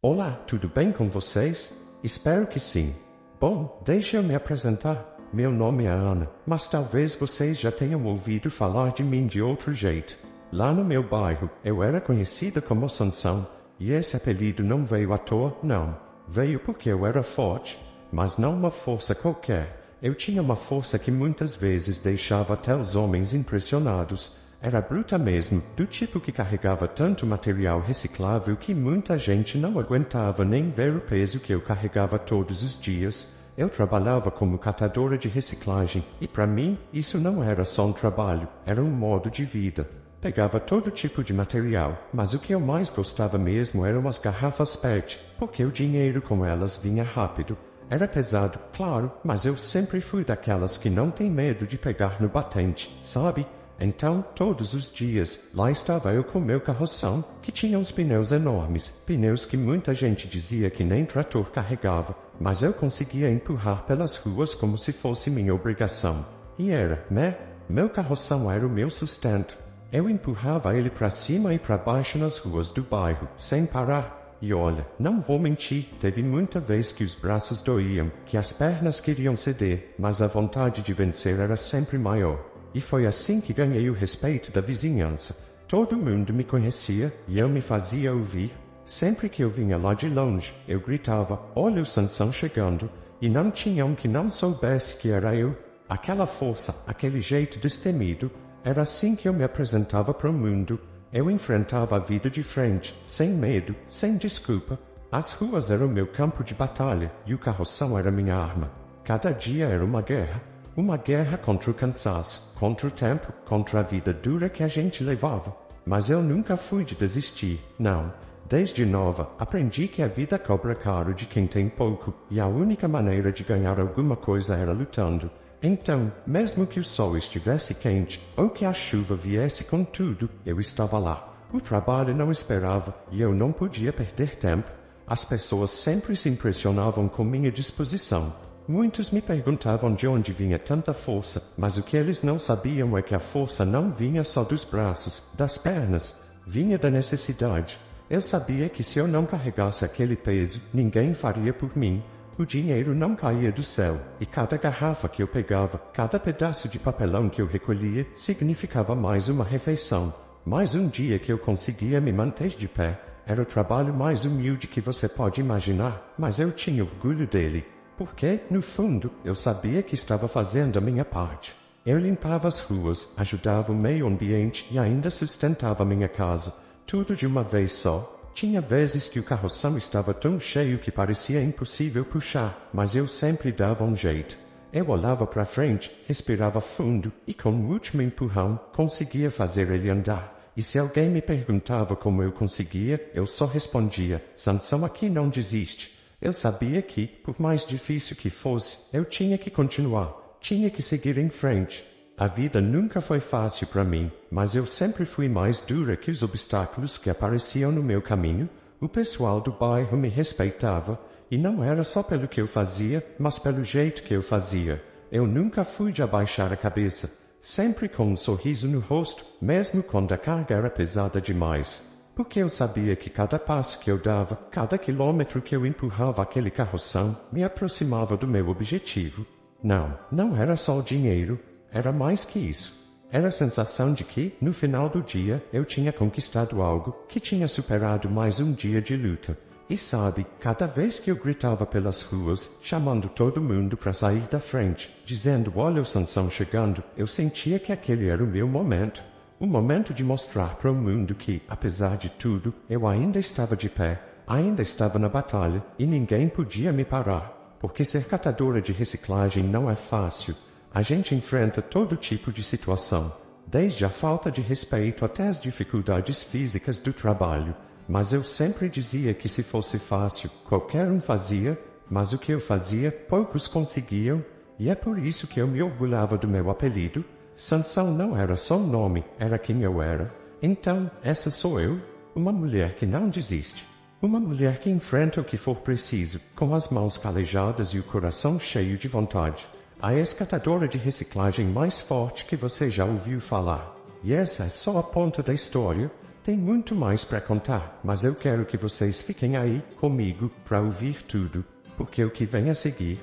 Olá, tudo bem com vocês? Espero que sim. Bom, deixa eu me apresentar. Meu nome é Ana, mas talvez vocês já tenham ouvido falar de mim de outro jeito. Lá no meu bairro, eu era conhecida como Sansão, e esse apelido não veio à toa, não. Veio porque eu era forte, mas não uma força qualquer. Eu tinha uma força que muitas vezes deixava até os homens impressionados. Era bruta mesmo, do tipo que carregava tanto material reciclável que muita gente não aguentava nem ver o peso que eu carregava todos os dias. Eu trabalhava como catadora de reciclagem, e para mim, isso não era só um trabalho, era um modo de vida. Pegava todo tipo de material, mas o que eu mais gostava mesmo eram as garrafas PET, porque o dinheiro com elas vinha rápido. Era pesado, claro, mas eu sempre fui daquelas que não tem medo de pegar no batente, sabe? Então, todos os dias, lá estava eu com meu carroção, que tinha uns pneus enormes, pneus que muita gente dizia que nem trator carregava, mas eu conseguia empurrar pelas ruas como se fosse minha obrigação. E era, né? Meu carroção era o meu sustento. Eu empurrava ele para cima e para baixo nas ruas do bairro, sem parar. E olha, não vou mentir, teve muita vez que os braços doíam, que as pernas queriam ceder, mas a vontade de vencer era sempre maior. E foi assim que ganhei o respeito da vizinhança. Todo mundo me conhecia e eu me fazia ouvir. Sempre que eu vinha lá de longe, eu gritava, olha o Sansão chegando, e não tinha um que não soubesse que era eu. Aquela força, aquele jeito destemido, era assim que eu me apresentava para o mundo. Eu enfrentava a vida de frente, sem medo, sem desculpa. As ruas eram meu campo de batalha e o carroção era minha arma. Cada dia era uma guerra. Uma guerra contra o cansaço, contra o tempo, contra a vida dura que a gente levava. Mas eu nunca fui de desistir, não. Desde nova, aprendi que a vida cobra caro de quem tem pouco, e a única maneira de ganhar alguma coisa era lutando. Então, mesmo que o sol estivesse quente, ou que a chuva viesse com tudo, eu estava lá. O trabalho não esperava, e eu não podia perder tempo. As pessoas sempre se impressionavam com minha disposição. Muitos me perguntavam de onde vinha tanta força, mas o que eles não sabiam é que a força não vinha só dos braços, das pernas, vinha da necessidade. Eu sabia que se eu não carregasse aquele peso, ninguém faria por mim. O dinheiro não caía do céu, e cada garrafa que eu pegava, cada pedaço de papelão que eu recolhia, significava mais uma refeição, mais um dia que eu conseguia me manter de pé. Era o trabalho mais humilde que você pode imaginar, mas eu tinha orgulho dele. Porque, no fundo, eu sabia que estava fazendo a minha parte. Eu limpava as ruas, ajudava o meio ambiente e ainda sustentava minha casa. Tudo de uma vez só. Tinha vezes que o carroção estava tão cheio que parecia impossível puxar, mas eu sempre dava um jeito. Eu olhava para frente, respirava fundo e com o último empurrão, conseguia fazer ele andar. E se alguém me perguntava como eu conseguia, eu só respondia, Sansão aqui não desiste. Eu sabia que, por mais difícil que fosse, eu tinha que continuar, tinha que seguir em frente. A vida nunca foi fácil para mim, mas eu sempre fui mais dura que os obstáculos que apareciam no meu caminho. O pessoal do bairro me respeitava, e não era só pelo que eu fazia, mas pelo jeito que eu fazia. Eu nunca fui de abaixar a cabeça, sempre com um sorriso no rosto, mesmo quando a carga era pesada demais. Porque eu sabia que cada passo que eu dava, cada quilômetro que eu empurrava aquele carroção, me aproximava do meu objetivo. Não era só o dinheiro, era mais que isso. Era a sensação de que, no final do dia, eu tinha conquistado algo, que tinha superado mais um dia de luta. E sabe, cada vez que eu gritava pelas ruas, chamando todo mundo para sair da frente, dizendo olha o Sansão chegando, eu sentia que aquele era o meu momento. O momento de mostrar para o mundo que, apesar de tudo, eu ainda estava de pé, ainda estava na batalha, e ninguém podia me parar. Porque ser catadora de reciclagem não é fácil. A gente enfrenta todo tipo de situação, desde a falta de respeito até as dificuldades físicas do trabalho. Mas eu sempre dizia que se fosse fácil, qualquer um fazia, mas o que eu fazia, poucos conseguiam, e é por isso que eu me orgulhava do meu apelido. Sansão não era só um nome, era quem eu era. Então, essa sou eu, uma mulher que não desiste. Uma mulher que enfrenta o que for preciso, com as mãos calejadas e o coração cheio de vontade. A ex-catadora de reciclagem mais forte que você já ouviu falar. E essa é só a ponta da história. tem muito mais para contar, mas eu quero que vocês fiquem aí comigo para ouvir tudo, porque o que vem a seguir,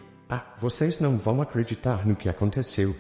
vocês não vão acreditar no que aconteceu.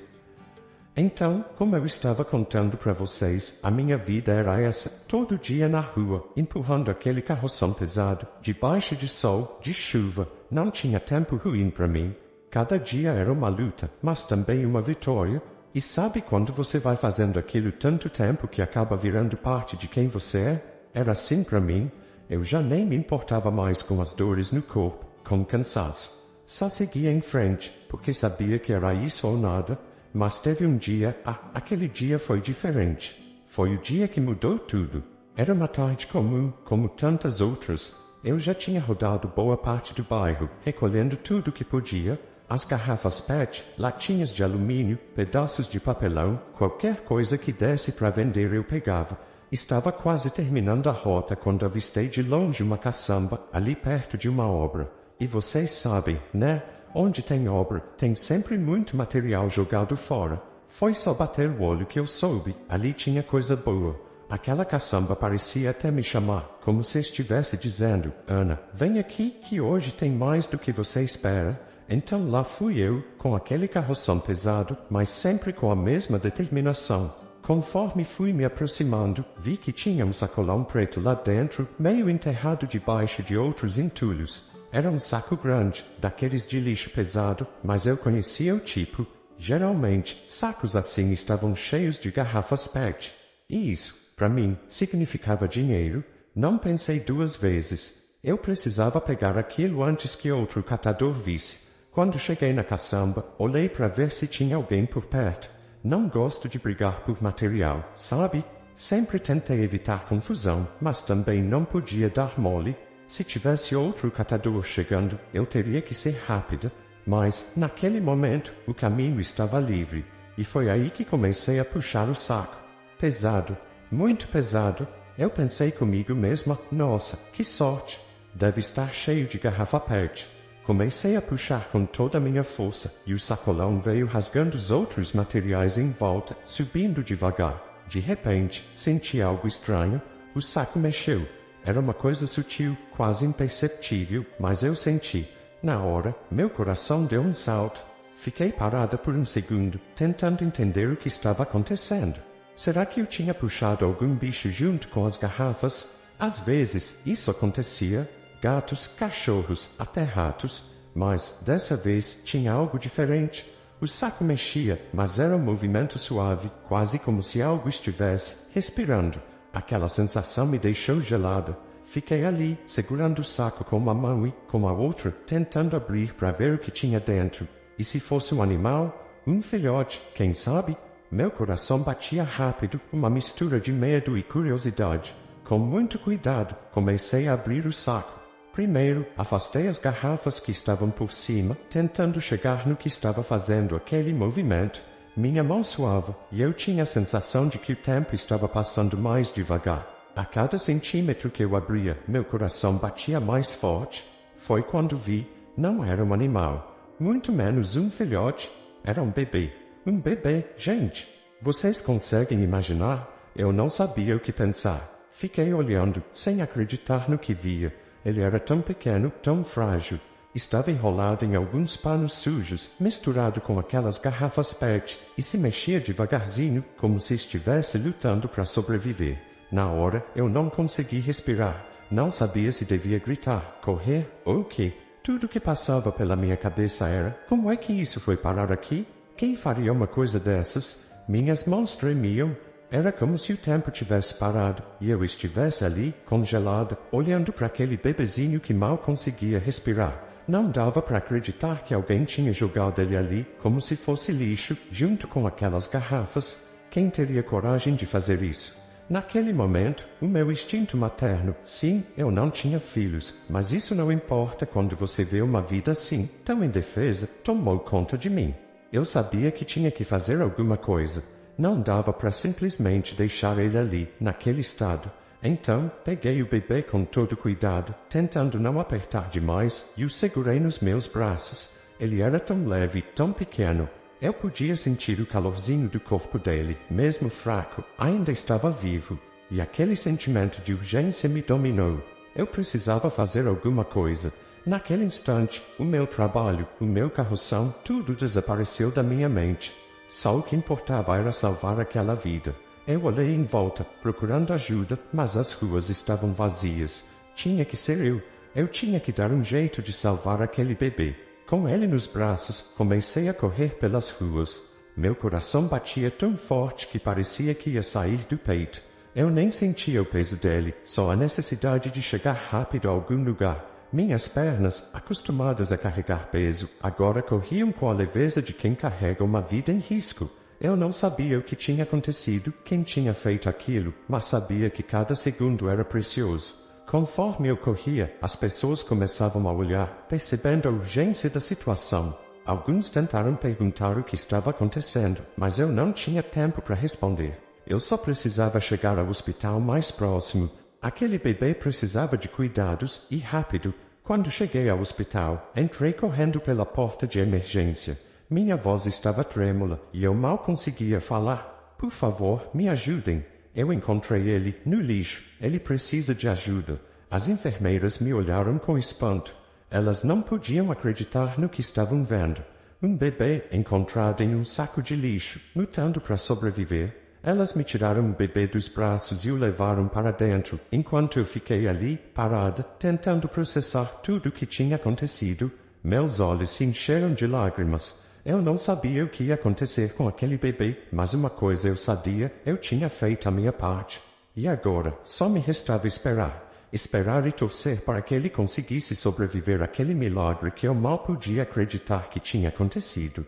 Então, como eu estava contando para vocês, a minha vida era essa, todo dia na rua, empurrando aquele carroção pesado, debaixo de sol, de chuva, não tinha tempo ruim para mim. Cada dia era uma luta, mas também uma vitória. E sabe quando você vai fazendo aquilo tanto tempo que acaba virando parte de quem você é? Era assim para mim. Eu já nem me importava mais com as dores no corpo, com o cansaço. Só seguia em frente, porque sabia que era isso ou nada. Mas teve um dia, aquele dia foi diferente. Foi o dia que mudou tudo. Era uma tarde comum, como tantas outras. Eu já tinha rodado boa parte do bairro, recolhendo tudo que podia. As garrafas PET, latinhas de alumínio, pedaços de papelão, qualquer coisa que desse para vender eu pegava. Estava quase terminando a rota quando avistei de longe uma caçamba, ali perto de uma obra. E vocês sabem, né? Onde tem obra, tem sempre muito material jogado fora. Foi só bater o olho que eu soube, ali tinha coisa boa. Aquela caçamba parecia até me chamar, como se estivesse dizendo, Ana, vem aqui que hoje tem mais do que você espera. Então lá fui eu, com aquele carroção pesado, mas sempre com a mesma determinação. Conforme fui me aproximando, vi que tinha um sacolão preto lá dentro, meio enterrado debaixo de outros entulhos. Era um saco grande, daqueles de lixo pesado, mas eu conhecia o tipo. Geralmente, sacos assim estavam cheios de garrafas PET. E isso, para mim, significava dinheiro. Não pensei duas vezes. Eu precisava pegar aquilo antes que outro catador visse. Quando cheguei na caçamba, olhei para ver se tinha alguém por perto. Não gosto de brigar por material, sabe? Sempre tentei evitar confusão, mas também não podia dar mole. Se tivesse outro catador chegando, eu teria que ser rápida. Mas, naquele momento, o caminho estava livre. E foi aí que comecei a puxar o saco. Pesado, muito pesado. Eu pensei comigo mesma, nossa, que sorte. Deve estar cheio de garrafa PET. Comecei a puxar com toda a minha força, e o sacolão veio rasgando os outros materiais em volta, subindo devagar. De repente, senti algo estranho. O saco mexeu. Era uma coisa sutil, quase imperceptível, mas eu senti. Na hora, meu coração deu um salto. Fiquei parada por um segundo, tentando entender o que estava acontecendo. Será que eu tinha puxado algum bicho junto com as garrafas? Às vezes, isso acontecia. Gatos, cachorros, até ratos. Mas, dessa vez, tinha algo diferente. O saco mexia, mas era um movimento suave, quase como se algo estivesse respirando. Aquela sensação me deixou gelada. Fiquei ali, segurando o saco com uma mão e, com a outra, tentando abrir para ver o que tinha dentro. E se fosse um animal? Um filhote, quem sabe? Meu coração batia rápido, uma mistura de medo e curiosidade. Com muito cuidado, comecei a abrir o saco. Primeiro, afastei as garrafas que estavam por cima, tentando chegar no que estava fazendo aquele movimento. Minha mão suava, e eu tinha a sensação de que o tempo estava passando mais devagar. A cada centímetro que eu abria, meu coração batia mais forte. Foi quando vi, não era um animal, muito menos um filhote, era um bebê. Um bebê, gente. Vocês conseguem imaginar? Eu não sabia o que pensar. Fiquei olhando, sem acreditar no que via. Ele era tão pequeno, tão frágil. Estava enrolado em alguns panos sujos, misturado com aquelas garrafas PET, e se mexia devagarzinho, como se estivesse lutando para sobreviver. Na hora, eu não consegui respirar. Não sabia se devia gritar, correr ou o quê. Tudo que passava pela minha cabeça era, como é que isso foi parar aqui? Quem faria uma coisa dessas? Minhas mãos tremiam. Era como se o tempo tivesse parado, e eu estivesse ali, congelada, olhando para aquele bebezinho que mal conseguia respirar. Não dava para acreditar que alguém tinha jogado ele ali, como se fosse lixo, junto com aquelas garrafas. Quem teria coragem de fazer isso? Naquele momento, o meu instinto materno, sim, eu não tinha filhos, mas isso não importa quando você vê uma vida assim, tão indefesa, tomou conta de mim. Eu sabia que tinha que fazer alguma coisa. Não dava para simplesmente deixar ele ali, naquele estado. Então, peguei o bebê com todo cuidado, tentando não apertar demais, e o segurei nos meus braços. Ele era tão leve e tão pequeno. Eu podia sentir o calorzinho do corpo dele, mesmo fraco, ainda estava vivo. e aquele sentimento de urgência me dominou. Eu precisava fazer alguma coisa. Naquele instante, o meu trabalho, o meu carroção, tudo desapareceu da minha mente. Só o que importava era salvar aquela vida. Eu olhei em volta, procurando ajuda, mas as ruas estavam vazias. Tinha que ser eu. Eu tinha que dar um jeito de salvar aquele bebê. Com ele nos braços, comecei a correr pelas ruas. Meu coração batia tão forte que parecia que ia sair do peito. Eu nem sentia o peso dele, só a necessidade de chegar rápido a algum lugar. Minhas pernas, acostumadas a carregar peso, agora corriam com a leveza de quem carrega uma vida em risco. Eu não sabia o que tinha acontecido, quem tinha feito aquilo, mas sabia que cada segundo era precioso. Conforme eu corria, as pessoas começavam a olhar, percebendo a urgência da situação. Alguns tentaram perguntar o que estava acontecendo, mas eu não tinha tempo para responder. Eu só precisava chegar ao hospital mais próximo. Aquele bebê precisava de cuidados e rápido. Quando cheguei ao hospital, entrei correndo pela porta de emergência. Minha voz estava trêmula e eu mal conseguia falar. Por favor, me ajudem. Eu encontrei ele no lixo. Ele precisa de ajuda. As enfermeiras me olharam com espanto. Elas não podiam acreditar no que estavam vendo. Um bebê encontrado em um saco de lixo, lutando para sobreviver. Elas me tiraram o bebê dos braços e o levaram para dentro, enquanto eu fiquei ali, parada, tentando processar tudo o que tinha acontecido. Meus olhos se encheram de lágrimas. Eu não sabia o que ia acontecer com aquele bebê, mas uma coisa eu sabia, eu tinha feito a minha parte. E agora, só me restava esperar. Esperar e torcer para que ele conseguisse sobreviver àquele milagre que eu mal podia acreditar que tinha acontecido.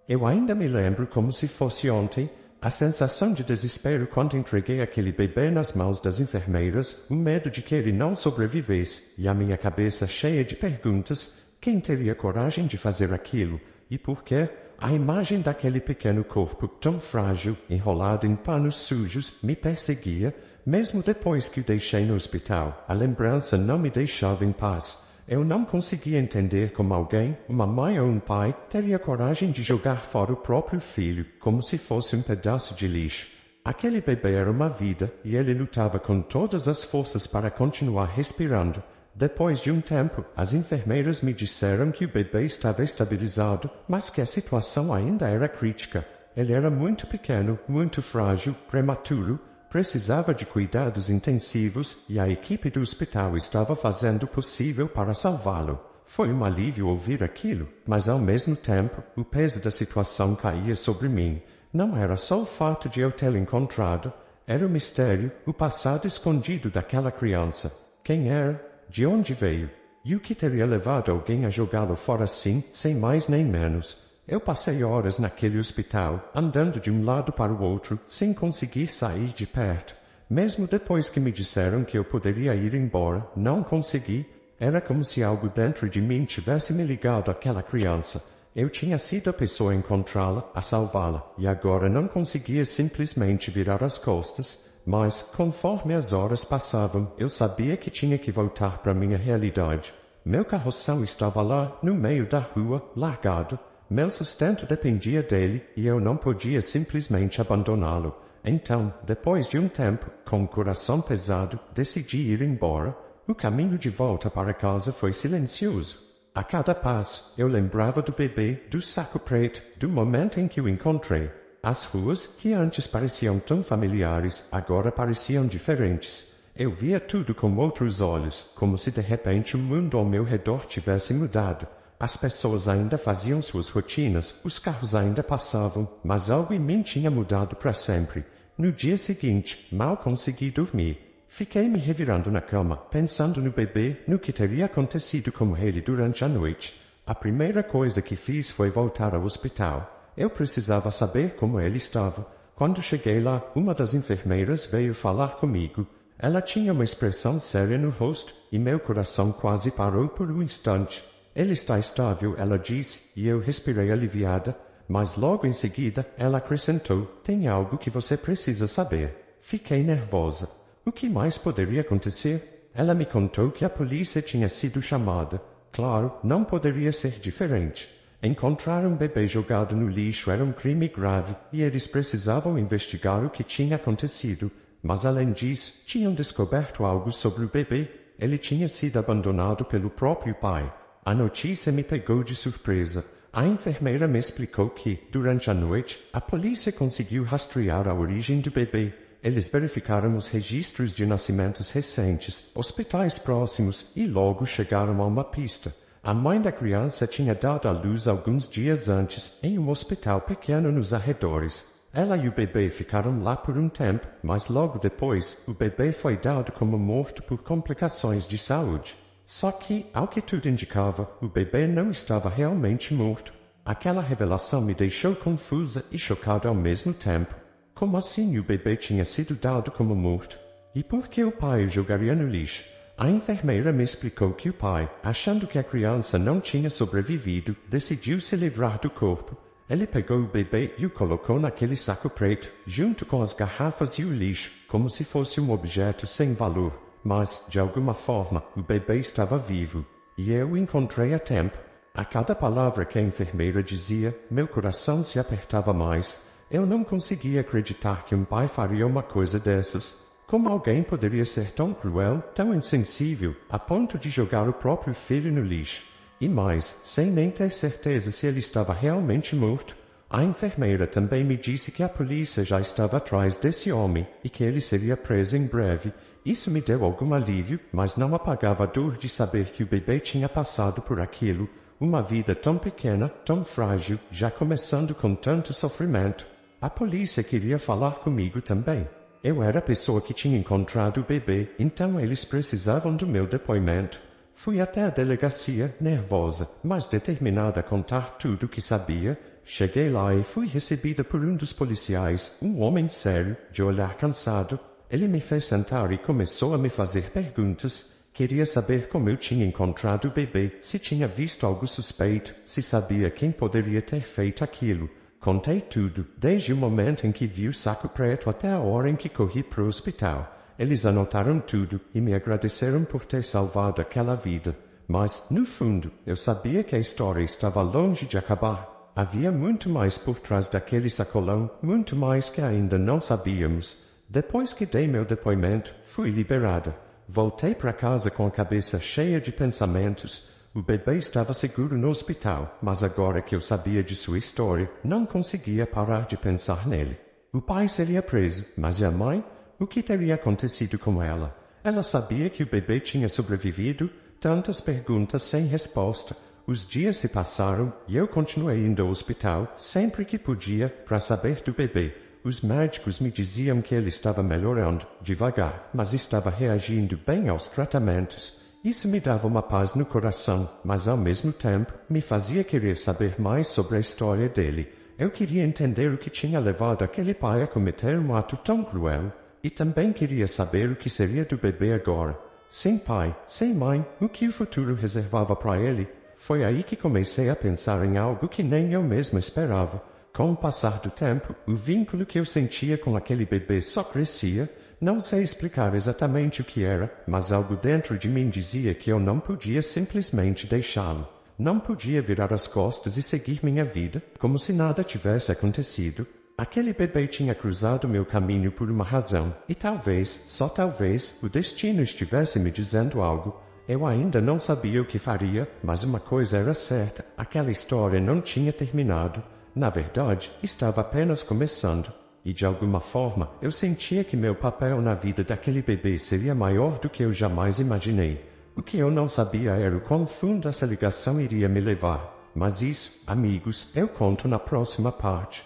Eu ainda me lembro como se fosse ontem, a sensação de desespero quando entreguei aquele bebê nas mãos das enfermeiras, o medo de que ele não sobrevivesse, e a minha cabeça cheia de perguntas, quem teria coragem de fazer aquilo, e por quê? A imagem daquele pequeno corpo tão frágil, enrolado em panos sujos, me perseguia, mesmo depois que o deixei no hospital. A lembrança não me deixava em paz. Eu não conseguia entender como alguém, uma mãe ou um pai, teria coragem de jogar fora o próprio filho, como se fosse um pedaço de lixo. Aquele bebê era uma vida, e ele lutava com todas as forças para continuar respirando. Depois de um tempo, as enfermeiras me disseram que o bebê estava estabilizado, mas que a situação ainda era crítica. Ele era muito pequeno, muito frágil, prematuro, precisava de cuidados intensivos e a equipe do hospital estava fazendo o possível para salvá-lo. Foi um alívio ouvir aquilo, mas ao mesmo tempo, o peso da situação caía sobre mim. Não era só o fato de eu tê-lo encontrado, era o mistério, o passado escondido daquela criança. Quem era? De onde veio? E o que teria levado alguém a jogá-lo fora assim, sem mais nem menos? Eu passei horas naquele hospital, andando de um lado para o outro, sem conseguir sair de perto. Mesmo depois que me disseram que eu poderia ir embora, não consegui. Era como se algo dentro de mim tivesse me ligado àquela criança. Eu tinha sido a pessoa a encontrá-la, a salvá-la, e agora não conseguia simplesmente virar as costas. Mas, conforme as horas passavam, eu sabia que tinha que voltar para minha realidade. Meu carroção estava lá, no meio da rua, largado. Meu sustento dependia dele, e eu não podia simplesmente abandoná-lo. Então, depois de um tempo, com o coração pesado, decidi ir embora. O caminho de volta para casa foi silencioso. A cada passo, eu lembrava do bebê, do saco preto, do momento em que o encontrei. As ruas, que antes pareciam tão familiares, agora pareciam diferentes. Eu via tudo com outros olhos, como se de repente o mundo ao meu redor tivesse mudado. As pessoas ainda faziam suas rotinas, os carros ainda passavam, mas algo em mim tinha mudado para sempre. No dia seguinte, mal consegui dormir. Fiquei me revirando na cama, pensando no bebê, no que teria acontecido com ele durante a noite. A primeira coisa que fiz foi voltar ao hospital. Eu precisava saber como ele estava. Quando cheguei lá, uma das enfermeiras veio falar comigo. Ela tinha uma expressão séria no rosto, e meu coração quase parou por um instante. Ele está estável, ela disse, e eu respirei aliviada, mas logo em seguida ela acrescentou, tem algo que você precisa saber. Fiquei nervosa. O que mais poderia acontecer? Ela me contou que a polícia tinha sido chamada. Claro, não poderia ser diferente. Encontrar um bebê jogado no lixo era um crime grave, e eles precisavam investigar o que tinha acontecido. Mas além disso, tinham descoberto algo sobre o bebê. Ele tinha sido abandonado pelo próprio pai. A notícia me pegou de surpresa. A enfermeira me explicou que, durante a noite, a polícia conseguiu rastrear a origem do bebê. Eles verificaram os registros de nascimentos recentes, hospitais próximos e logo chegaram a uma pista. A mãe da criança tinha dado à luz alguns dias antes, em um hospital pequeno nos arredores. Ela e o bebê ficaram lá por um tempo, mas logo depois, o bebê foi dado como morto por complicações de saúde. Só que, ao que tudo indicava, o bebê não estava realmente morto. Aquela revelação me deixou confusa e chocada ao mesmo tempo. Como assim o bebê tinha sido dado como morto? E por que o pai o jogaria no lixo? A enfermeira me explicou que o pai, achando que a criança não tinha sobrevivido, decidiu se livrar do corpo. Ele pegou o bebê e o colocou naquele saco preto, junto com as garrafas e o lixo, como se fosse um objeto sem valor. Mas, de alguma forma, o bebê estava vivo. E eu o encontrei a tempo. A cada palavra que a enfermeira dizia, meu coração se apertava mais. Eu não conseguia acreditar que um pai faria uma coisa dessas. Como alguém poderia ser tão cruel, tão insensível, a ponto de jogar o próprio filho no lixo? E mais, sem nem ter certeza se ele estava realmente morto. A enfermeira também me disse que a polícia já estava atrás desse homem e que ele seria preso em breve. Isso me deu algum alívio, mas não apagava a dor de saber que o bebê tinha passado por aquilo. Uma vida tão pequena, tão frágil, já começando com tanto sofrimento. A polícia queria falar comigo também. Eu era a pessoa que tinha encontrado o bebê, então eles precisavam do meu depoimento. Fui até a delegacia, nervosa, mas determinada a contar tudo o que sabia. Cheguei lá e fui recebida por um dos policiais, um homem sério, de olhar cansado. Ele me fez sentar e começou a me fazer perguntas. Queria saber como eu tinha encontrado o bebê, se tinha visto algo suspeito, se sabia quem poderia ter feito aquilo. Contei tudo, desde o momento em que vi o saco preto até a hora em que corri para o hospital. Eles anotaram tudo e me agradeceram por ter salvado aquela vida. Mas, no fundo, eu sabia que a história estava longe de acabar. Havia muito mais por trás daquele sacolão, muito mais que ainda não sabíamos. Depois que dei meu depoimento, fui liberada. Voltei para casa com a cabeça cheia de pensamentos. O bebê estava seguro no hospital, mas agora que eu sabia de sua história, não conseguia parar de pensar nele. O pai seria preso, mas e a mãe? O que teria acontecido com ela? Ela sabia que o bebê tinha sobrevivido? Tantas perguntas sem resposta. Os dias se passaram e eu continuei indo ao hospital, sempre que podia, para saber do bebê. Os médicos me diziam que ele estava melhorando, devagar, mas estava reagindo bem aos tratamentos. Isso me dava uma paz no coração, mas ao mesmo tempo me fazia querer saber mais sobre a história dele. Eu queria entender o que tinha levado aquele pai a cometer um ato tão cruel, e também queria saber o que seria do bebê agora. Sem pai, sem mãe, o que o futuro reservava para ele? Foi aí que comecei a pensar em algo que nem eu mesmo esperava. Com o passar do tempo, o vínculo que eu sentia com aquele bebê só crescia. Não sei explicar exatamente o que era, mas algo dentro de mim dizia que eu não podia simplesmente deixá-lo. Não podia virar as costas e seguir minha vida, como se nada tivesse acontecido. Aquele bebê tinha cruzado meu caminho por uma razão, e talvez, só talvez, o destino estivesse me dizendo algo. Eu ainda não sabia o que faria, mas uma coisa era certa, aquela história não tinha terminado. Na verdade, estava apenas começando. E de alguma forma, eu sentia que meu papel na vida daquele bebê seria maior do que eu jamais imaginei. O que eu não sabia era o quão fundo essa ligação iria me levar. Mas isso, amigos, eu conto na próxima parte.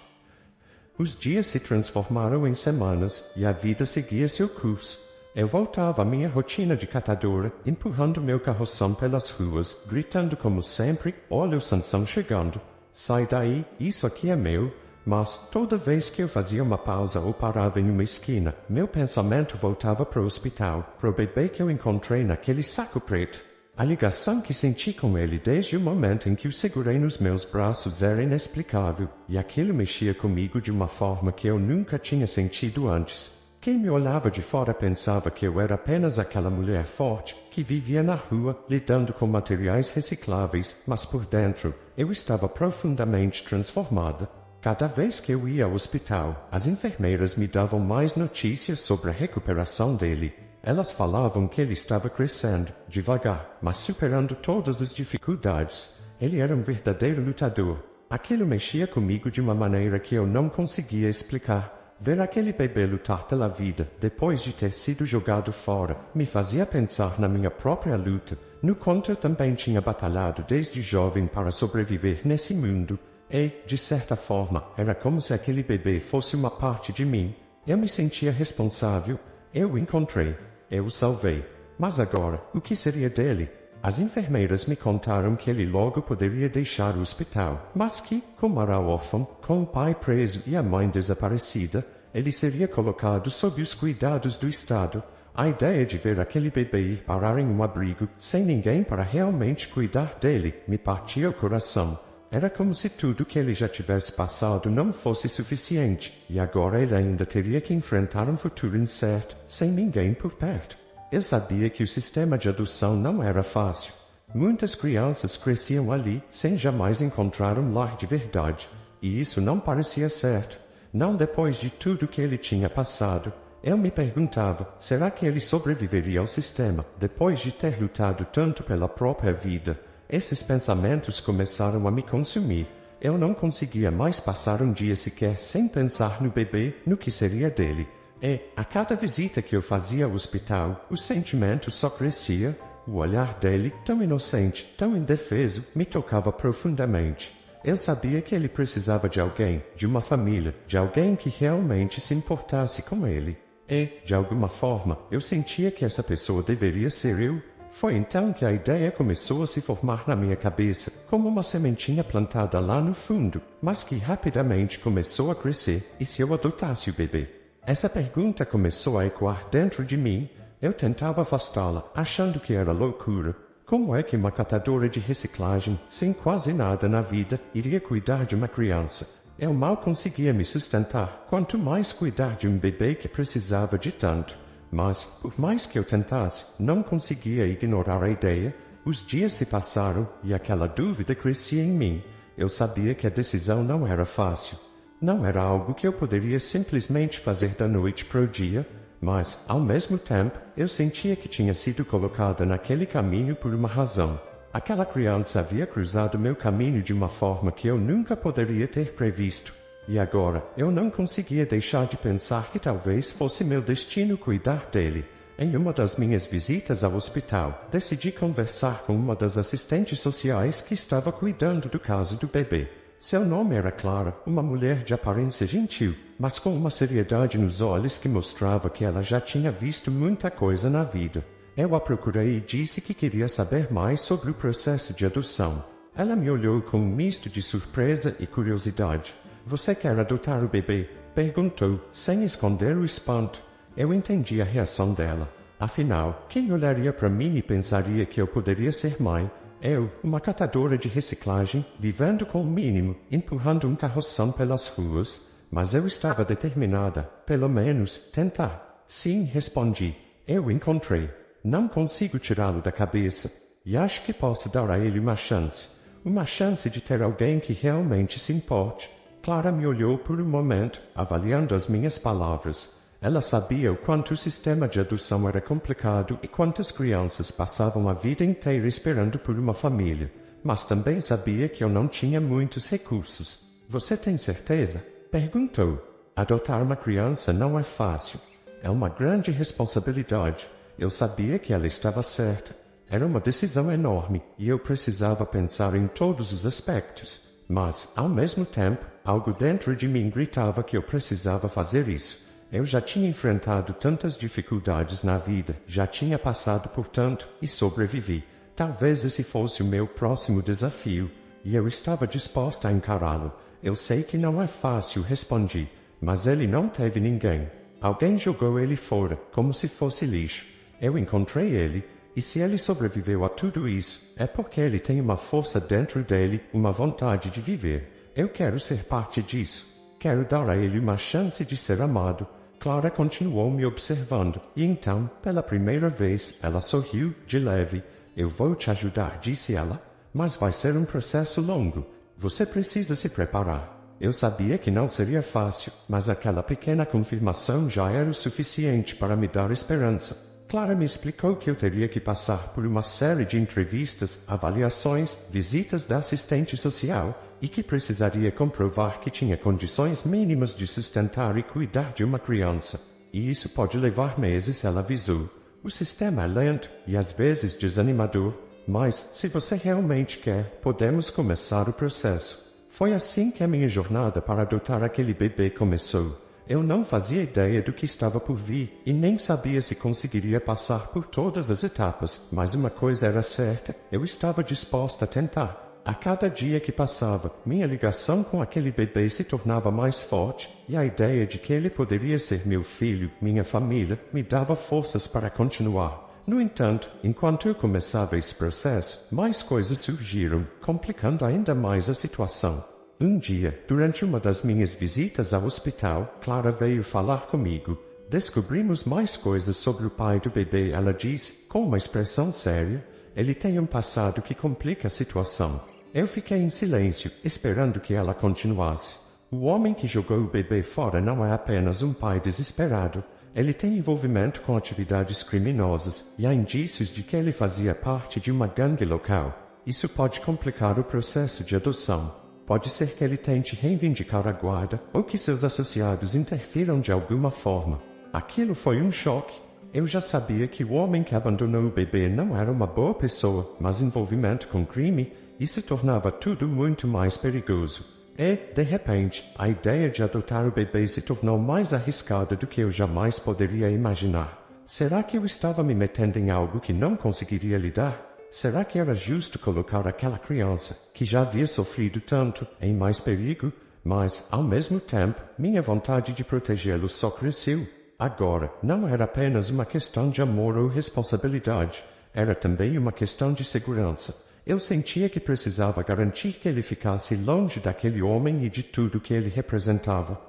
Os dias se transformaram em semanas e a vida seguia seu curso. Eu voltava à minha rotina de catadora, empurrando meu carroção pelas ruas, gritando como sempre, olha o Sansão chegando. Sai daí, isso aqui é meu. Mas, toda vez que eu fazia uma pausa ou parava em uma esquina, meu pensamento voltava para o hospital, para o bebê que eu encontrei naquele saco preto. A ligação que senti com ele desde o momento em que o segurei nos meus braços era inexplicável, e aquilo mexia comigo de uma forma que eu nunca tinha sentido antes. Quem me olhava de fora pensava que eu era apenas aquela mulher forte, que vivia na rua, lidando com materiais recicláveis, mas por dentro, eu estava profundamente transformada. Cada vez que eu ia ao hospital, as enfermeiras me davam mais notícias sobre a recuperação dele. Elas falavam que ele estava crescendo, devagar, mas superando todas as dificuldades. Ele era um verdadeiro lutador. Aquilo mexia comigo de uma maneira que eu não conseguia explicar. Ver aquele bebê lutar pela vida, depois de ter sido jogado fora, me fazia pensar na minha própria luta, no quanto eu também tinha batalhado desde jovem para sobreviver nesse mundo. E, de certa forma, era como se aquele bebê fosse uma parte de mim. Eu me sentia responsável. Eu o encontrei. Eu o salvei. Mas agora, o que seria dele? As enfermeiras me contaram que ele logo poderia deixar o hospital, mas que, como era órfão, com o pai preso e a mãe desaparecida, ele seria colocado sob os cuidados do Estado. A ideia de ver aquele bebê ir parar em um abrigo, sem ninguém para realmente cuidar dele, me partia o coração. Era como se tudo que ele já tivesse passado não fosse suficiente, e agora ele ainda teria que enfrentar um futuro incerto, sem ninguém por perto. Eu sabia que o sistema de adoção não era fácil. Muitas crianças cresciam ali sem jamais encontrar um lar de verdade. E isso não parecia certo. Não depois de tudo que ele tinha passado. Eu me perguntava, será que ele sobreviveria ao sistema, depois de ter lutado tanto pela própria vida? Esses pensamentos começaram a me consumir. Eu não conseguia mais passar um dia sequer sem pensar no bebê, no que seria dele. E, a cada visita que eu fazia ao hospital, o sentimento só crescia. O olhar dele, tão inocente, tão indefeso, me tocava profundamente. Eu sabia que ele precisava de alguém, de uma família, de alguém que realmente se importasse com ele. E, de alguma forma, eu sentia que essa pessoa deveria ser eu. Foi então que a ideia começou a se formar na minha cabeça, como uma sementinha plantada lá no fundo, mas que rapidamente começou a crescer. E se eu adotasse o bebê? Essa pergunta começou a ecoar dentro de mim. Eu tentava afastá-la, achando que era loucura. Como é que uma catadora de reciclagem, sem quase nada na vida, iria cuidar de uma criança? Eu mal conseguia me sustentar, quanto mais cuidar de um bebê que precisava de tanto. Mas, por mais que eu tentasse, não conseguia ignorar a ideia. Os dias se passaram e aquela dúvida crescia em mim. Eu sabia que a decisão não era fácil. Não era algo que eu poderia simplesmente fazer da noite para o dia, mas, ao mesmo tempo, eu sentia que tinha sido colocada naquele caminho por uma razão. Aquela criança havia cruzado meu caminho de uma forma que eu nunca poderia ter previsto. E agora, eu não conseguia deixar de pensar que talvez fosse meu destino cuidar dele. Em uma das minhas visitas ao hospital, decidi conversar com uma das assistentes sociais que estava cuidando do caso do bebê. Seu nome era Clara, uma mulher de aparência gentil, mas com uma seriedade nos olhos que mostrava que ela já tinha visto muita coisa na vida. Eu a procurei e disse que queria saber mais sobre o processo de adoção. Ela me olhou com um misto de surpresa e curiosidade. "Você quer adotar o bebê?" perguntou, sem esconder o espanto. Eu entendi a reação dela. Afinal, quem olharia para mim e pensaria que eu poderia ser mãe? Eu, uma catadora de reciclagem, vivendo com o mínimo, empurrando um carroção pelas ruas. Mas eu estava determinada, pelo menos, tentar. "Sim", respondi. "Eu o encontrei. Não consigo tirá-lo da cabeça. E acho que posso dar a ele uma chance. Uma chance de ter alguém que realmente se importe." Clara me olhou por um momento, avaliando as minhas palavras. Ela sabia o quanto o sistema de adoção era complicado e quantas crianças passavam a vida inteira esperando por uma família. Mas também sabia que eu não tinha muitos recursos. "Você tem certeza?" perguntou. Adotar uma criança não é fácil. É uma grande responsabilidade. Eu sabia que ela estava certa. Era uma decisão enorme e eu precisava pensar em todos os aspectos. Mas, ao mesmo tempo, algo dentro de mim gritava que eu precisava fazer isso. Eu já tinha enfrentado tantas dificuldades na vida, já tinha passado por tanto e sobrevivi. Talvez esse fosse o meu próximo desafio, e eu estava disposta a encará-lo. "Eu sei que não é fácil", respondi, "mas ele não teve ninguém. Alguém jogou ele fora, como se fosse lixo. Eu encontrei ele, e se ele sobreviveu a tudo isso, é porque ele tem uma força dentro dele, uma vontade de viver. Eu quero ser parte disso. Quero dar a ele uma chance de ser amado." Clara continuou me observando, e então, pela primeira vez, ela sorriu, de leve. "Eu vou te ajudar", disse ela, "mas vai ser um processo longo. Você precisa se preparar." Eu sabia que não seria fácil, mas aquela pequena confirmação já era o suficiente para me dar esperança. Clara me explicou que eu teria que passar por uma série de entrevistas, avaliações, visitas da assistente social, e que precisaria comprovar que tinha condições mínimas de sustentar e cuidar de uma criança. E isso pode levar meses, ela avisou. O sistema é lento e às vezes desanimador, mas, se você realmente quer, podemos começar o processo. Foi assim que a minha jornada para adotar aquele bebê começou. Eu não fazia ideia do que estava por vir e nem sabia se conseguiria passar por todas as etapas, mas uma coisa era certa, eu estava disposta a tentar. A cada dia que passava, minha ligação com aquele bebê se tornava mais forte e a ideia de que ele poderia ser meu filho, minha família, me dava forças para continuar. No entanto, enquanto eu começava esse processo, mais coisas surgiram, complicando ainda mais a situação. Um dia, durante uma das minhas visitas ao hospital, Clara veio falar comigo. Descobrimos mais coisas sobre o pai do bebê, ela disse, com uma expressão séria. Ele tem um passado que complica a situação. Eu fiquei em silêncio, esperando que ela continuasse. O homem que jogou o bebê fora não é apenas um pai desesperado. Ele tem envolvimento com atividades criminosas e há indícios de que ele fazia parte de uma gangue local. Isso pode complicar o processo de adoção. Pode ser que ele tente reivindicar a guarda ou que seus associados interfiram de alguma forma. Aquilo foi um choque. Eu já sabia que o homem que abandonou o bebê não era uma boa pessoa, mas envolvimento com crime, isso tornava tudo muito mais perigoso. E, de repente, a ideia de adotar o bebê se tornou mais arriscada do que eu jamais poderia imaginar. Será que eu estava me metendo em algo que não conseguiria lidar? Será que era justo colocar aquela criança, que já havia sofrido tanto, em mais perigo? Mas, ao mesmo tempo, minha vontade de protegê-lo só cresceu. Agora, não era apenas uma questão de amor ou responsabilidade, era também uma questão de segurança. Eu sentia que precisava garantir que ele ficasse longe daquele homem e de tudo que ele representava.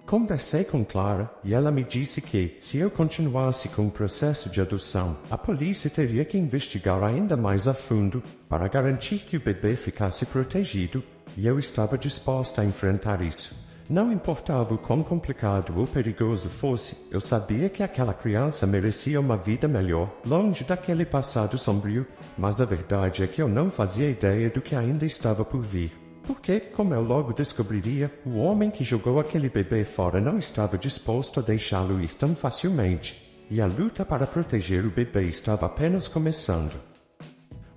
Conversei com Clara e ela me disse que, se eu continuasse com o processo de adoção, a polícia teria que investigar ainda mais a fundo para garantir que o bebê ficasse protegido, e eu estava disposta a enfrentar isso. Não importava o quão complicado ou perigoso fosse, eu sabia que aquela criança merecia uma vida melhor, longe daquele passado sombrio, mas a verdade é que eu não fazia ideia do que ainda estava por vir. Porque, como eu logo descobriria, o homem que jogou aquele bebê fora não estava disposto a deixá-lo ir tão facilmente, e a luta para proteger o bebê estava apenas começando.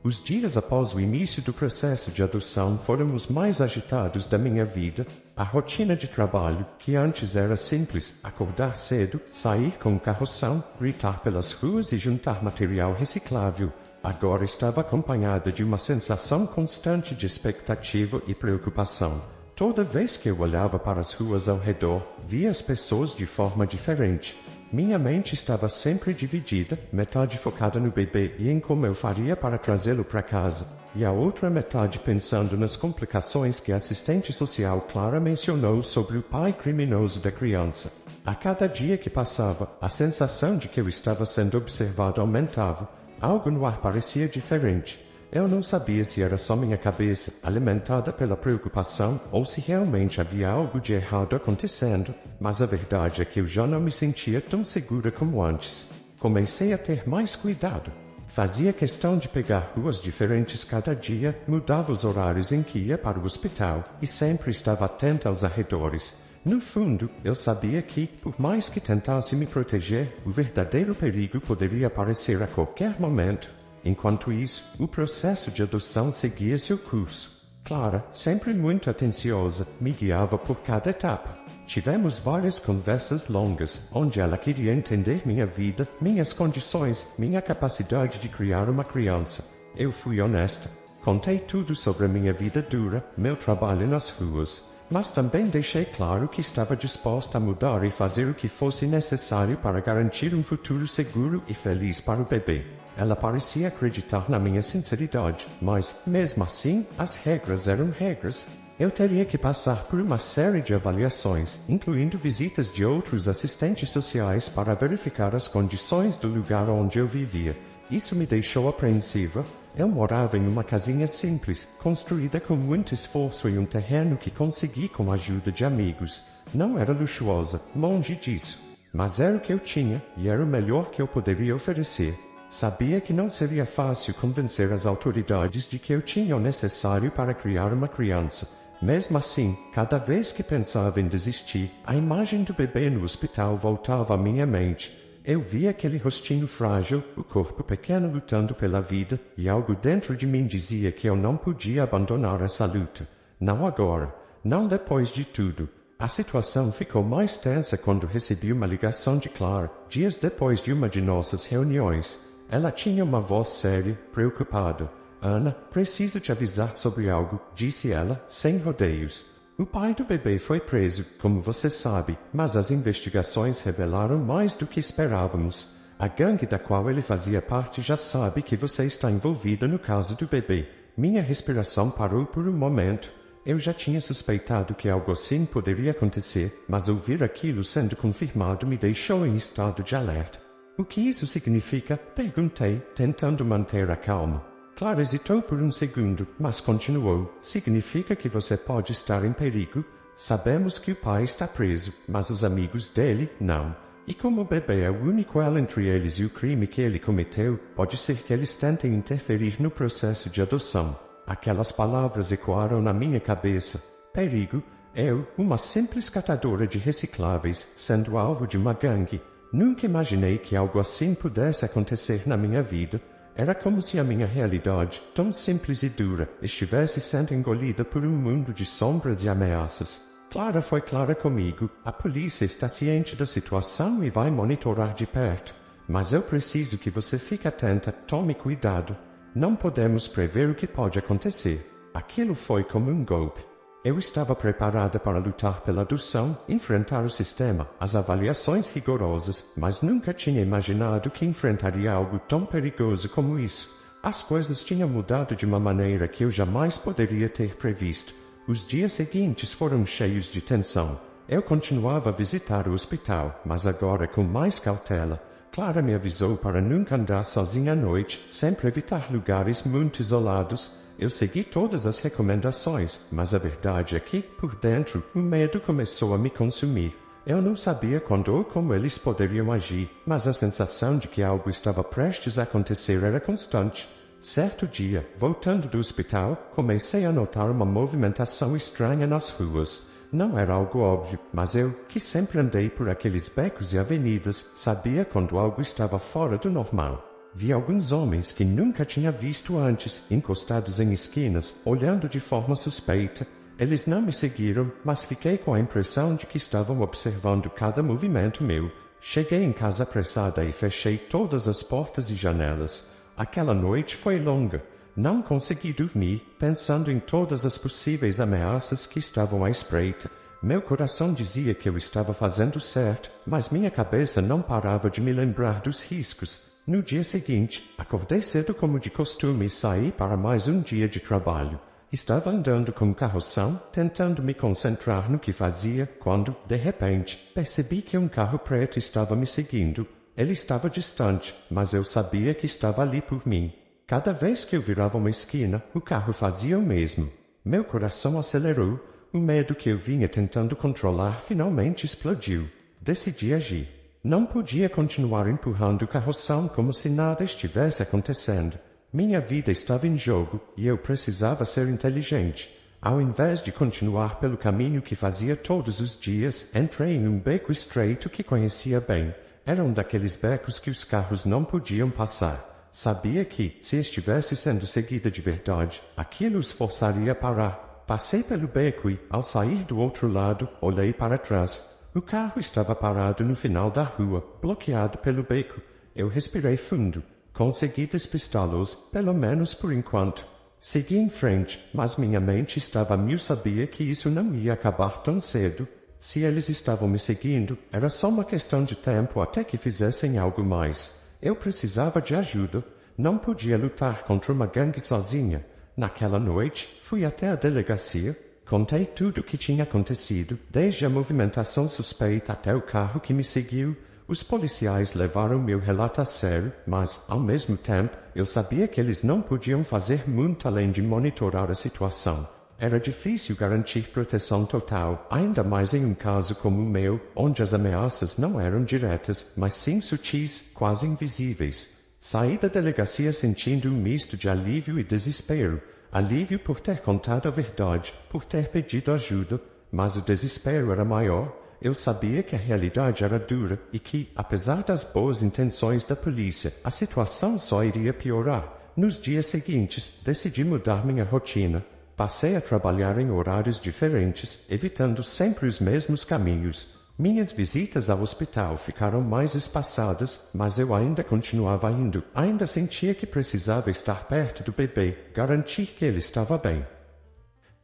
Os dias após o início do processo de adoção foram os mais agitados da minha vida. A rotina de trabalho, que antes era simples, acordar cedo, sair com o carroção, gritar pelas ruas e juntar material reciclável, agora estava acompanhada de uma sensação constante de expectativa e preocupação. Toda vez que eu olhava para as ruas ao redor, via as pessoas de forma diferente. Minha mente estava sempre dividida, metade focada no bebê e em como eu faria para trazê-lo para casa, e a outra metade pensando nas complicações que a assistente social Clara mencionou sobre o pai criminoso da criança. A cada dia que passava, a sensação de que eu estava sendo observado aumentava. Algo no ar parecia diferente. Eu não sabia se era só minha cabeça, alimentada pela preocupação, ou se realmente havia algo de errado acontecendo, mas a verdade é que eu já não me sentia tão segura como antes. Comecei a ter mais cuidado. Fazia questão de pegar ruas diferentes cada dia, mudava os horários em que ia para o hospital, e sempre estava atenta aos arredores. No fundo, eu sabia que, por mais que tentasse me proteger, o verdadeiro perigo poderia aparecer a qualquer momento. Enquanto isso, o processo de adoção seguia seu curso. Clara, sempre muito atenciosa, me guiava por cada etapa. Tivemos várias conversas longas, onde ela queria entender minha vida, minhas condições, minha capacidade de criar uma criança. Eu fui honesta. Contei tudo sobre a minha vida dura, meu trabalho nas ruas, mas também deixei claro que estava disposta a mudar e fazer o que fosse necessário para garantir um futuro seguro e feliz para o bebê. Ela parecia acreditar na minha sinceridade, mas, mesmo assim, as regras eram regras. Eu teria que passar por uma série de avaliações, incluindo visitas de outros assistentes sociais para verificar as condições do lugar onde eu vivia. Isso me deixou apreensiva, Eu morava em uma casinha simples, construída com muito esforço em um terreno que consegui com a ajuda de amigos. Não era luxuosa, longe disso. Mas era o que eu tinha, e era o melhor que eu poderia oferecer. Sabia que não seria fácil convencer as autoridades de que eu tinha o necessário para criar uma criança. Mesmo assim, cada vez que pensava em desistir, a imagem do bebê no hospital voltava à minha mente. Eu via aquele rostinho frágil, o corpo pequeno lutando pela vida, e algo dentro de mim dizia que eu não podia abandonar essa luta. Não agora, não depois de tudo. A situação ficou mais tensa quando recebi uma ligação de Clara, dias depois de uma de nossas reuniões. Ela tinha uma voz séria, preocupada. Ana, preciso te avisar sobre algo, disse ela, sem rodeios. O pai do bebê foi preso, como você sabe, mas as investigações revelaram mais do que esperávamos. A gangue da qual ele fazia parte já sabe que você está envolvida no caso do bebê. Minha respiração parou por um momento. Eu já tinha suspeitado que algo assim poderia acontecer, mas ouvir aquilo sendo confirmado me deixou em estado de alerta. O que isso significa? Perguntei, tentando manter a calma. Clara hesitou por um segundo, mas continuou. Significa que você pode estar em perigo? Sabemos que o pai está preso, mas os amigos dele, não. E como o bebê é o único elo entre eles e o crime que ele cometeu, pode ser que eles tentem interferir no processo de adoção. Aquelas palavras ecoaram na minha cabeça. Perigo? Eu, uma simples catadora de recicláveis, sendo alvo de uma gangue. Nunca imaginei que algo assim pudesse acontecer na minha vida. Era como se a minha realidade, tão simples e dura, estivesse sendo engolida por um mundo de sombras e ameaças. Clara foi clara comigo. A polícia está ciente da situação e vai monitorar de perto. Mas eu preciso que você fique atenta, tome cuidado. Não podemos prever o que pode acontecer. Aquilo foi como um golpe. Eu estava preparada para lutar pela adoção, enfrentar o sistema, as avaliações rigorosas, mas nunca tinha imaginado que enfrentaria algo tão perigoso como isso. As coisas tinham mudado de uma maneira que eu jamais poderia ter previsto. Os dias seguintes foram cheios de tensão. Eu continuava a visitar o hospital, mas agora com mais cautela. Clara me avisou para nunca andar sozinha à noite, sempre evitar lugares muito isolados. Eu segui todas as recomendações, mas a verdade é que, por dentro, o medo começou a me consumir. Eu não sabia quando ou como eles poderiam agir, mas a sensação de que algo estava prestes a acontecer era constante. Certo dia, voltando do hospital, comecei a notar uma movimentação estranha nas ruas. Não era algo óbvio, mas eu, que sempre andei por aqueles becos e avenidas, sabia quando algo estava fora do normal. Vi alguns homens que nunca tinha visto antes, encostados em esquinas, olhando de forma suspeita. Eles não me seguiram, mas fiquei com a impressão de que estavam observando cada movimento meu. Cheguei em casa apressada e fechei todas as portas e janelas. Aquela noite foi longa. Não consegui dormir, pensando em todas as possíveis ameaças que estavam à espreita. Meu coração dizia que eu estava fazendo certo, mas minha cabeça não parava de me lembrar dos riscos. No dia seguinte, acordei cedo como de costume e saí para mais um dia de trabalho. Estava andando com o carroção, tentando me concentrar no que fazia, quando, de repente, percebi que um carro preto estava me seguindo. Ele estava distante, mas eu sabia que estava ali por mim. Cada vez que eu virava uma esquina, o carro fazia o mesmo. Meu coração acelerou. O medo que eu vinha tentando controlar finalmente explodiu. Decidi agir. Não podia continuar empurrando o carroção como se nada estivesse acontecendo. Minha vida estava em jogo e eu precisava ser inteligente. Ao invés de continuar pelo caminho que fazia todos os dias, entrei em um beco estreito que conhecia bem. Era um daqueles becos que os carros não podiam passar. Sabia que, se estivesse sendo seguida de verdade, aquilo os forçaria a parar. Passei pelo beco e, ao sair do outro lado, olhei para trás. O carro estava parado no final da rua, bloqueado pelo beco. Eu respirei fundo. Consegui despistá-los, pelo menos por enquanto. Segui em frente, mas minha mente estava a mil. Sabia que isso não ia acabar tão cedo. Se eles estavam me seguindo, era só uma questão de tempo até que fizessem algo mais. Eu precisava de ajuda. Não podia lutar contra uma gangue sozinha. Naquela noite, fui até a delegacia. Contei tudo o que tinha acontecido, desde a movimentação suspeita até o carro que me seguiu. Os policiais levaram meu relato a sério, mas, ao mesmo tempo, eu sabia que eles não podiam fazer muito além de monitorar a situação. Era difícil garantir proteção total, ainda mais em um caso como o meu, onde as ameaças não eram diretas, mas sim sutis, quase invisíveis. Saí da delegacia sentindo um misto de alívio e desespero. Alívio por ter contado a verdade, por ter pedido ajuda, mas o desespero era maior. Eu sabia que a realidade era dura e que, apesar das boas intenções da polícia, a situação só iria piorar. Nos dias seguintes, decidi mudar minha rotina. Passei a trabalhar em horários diferentes, evitando sempre os mesmos caminhos. Minhas visitas ao hospital ficaram mais espaçadas, mas eu ainda continuava indo. Ainda sentia que precisava estar perto do bebê, garantir que ele estava bem.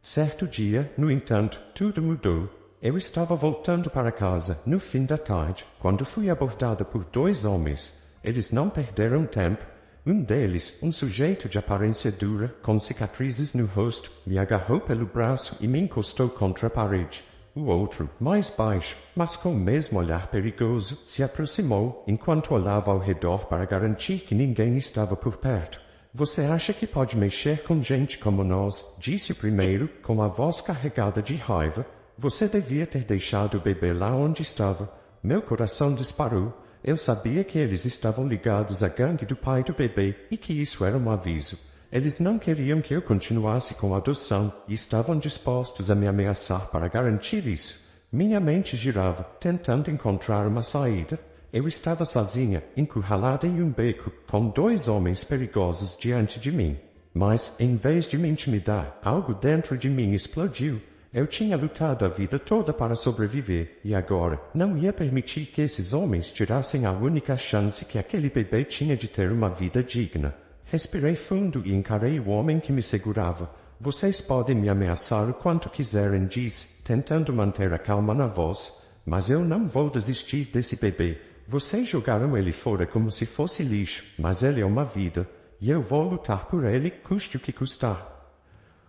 Certo dia, no entanto, tudo mudou. Eu estava voltando para casa, no fim da tarde, quando fui abordada por 2 homens. Eles não perderam tempo. Um deles, um sujeito de aparência dura, com cicatrizes no rosto, me agarrou pelo braço e me encostou contra a parede. O outro, mais baixo, mas com o mesmo olhar perigoso, se aproximou, enquanto olhava ao redor para garantir que ninguém estava por perto. Você acha que pode mexer com gente como nós? Disse o primeiro, com a voz carregada de raiva. Você devia ter deixado o bebê lá onde estava. Meu coração disparou. Eu sabia que eles estavam ligados à gangue do pai do bebê e que isso era um aviso. Eles não queriam que eu continuasse com a adoção e estavam dispostos a me ameaçar para garantir isso. Minha mente girava, tentando encontrar uma saída. Eu estava sozinha, encurralada em um beco, com 2 homens perigosos diante de mim. Mas, em vez de me intimidar, algo dentro de mim explodiu. Eu tinha lutado a vida toda para sobreviver, e agora não ia permitir que esses homens tirassem a única chance que aquele bebê tinha de ter uma vida digna. Respirei fundo e encarei o homem que me segurava. Vocês podem me ameaçar o quanto quiserem, disse, tentando manter a calma na voz, mas eu não vou desistir desse bebê. Vocês jogaram ele fora como se fosse lixo, mas ele é uma vida, e eu vou lutar por ele, custe o que custar.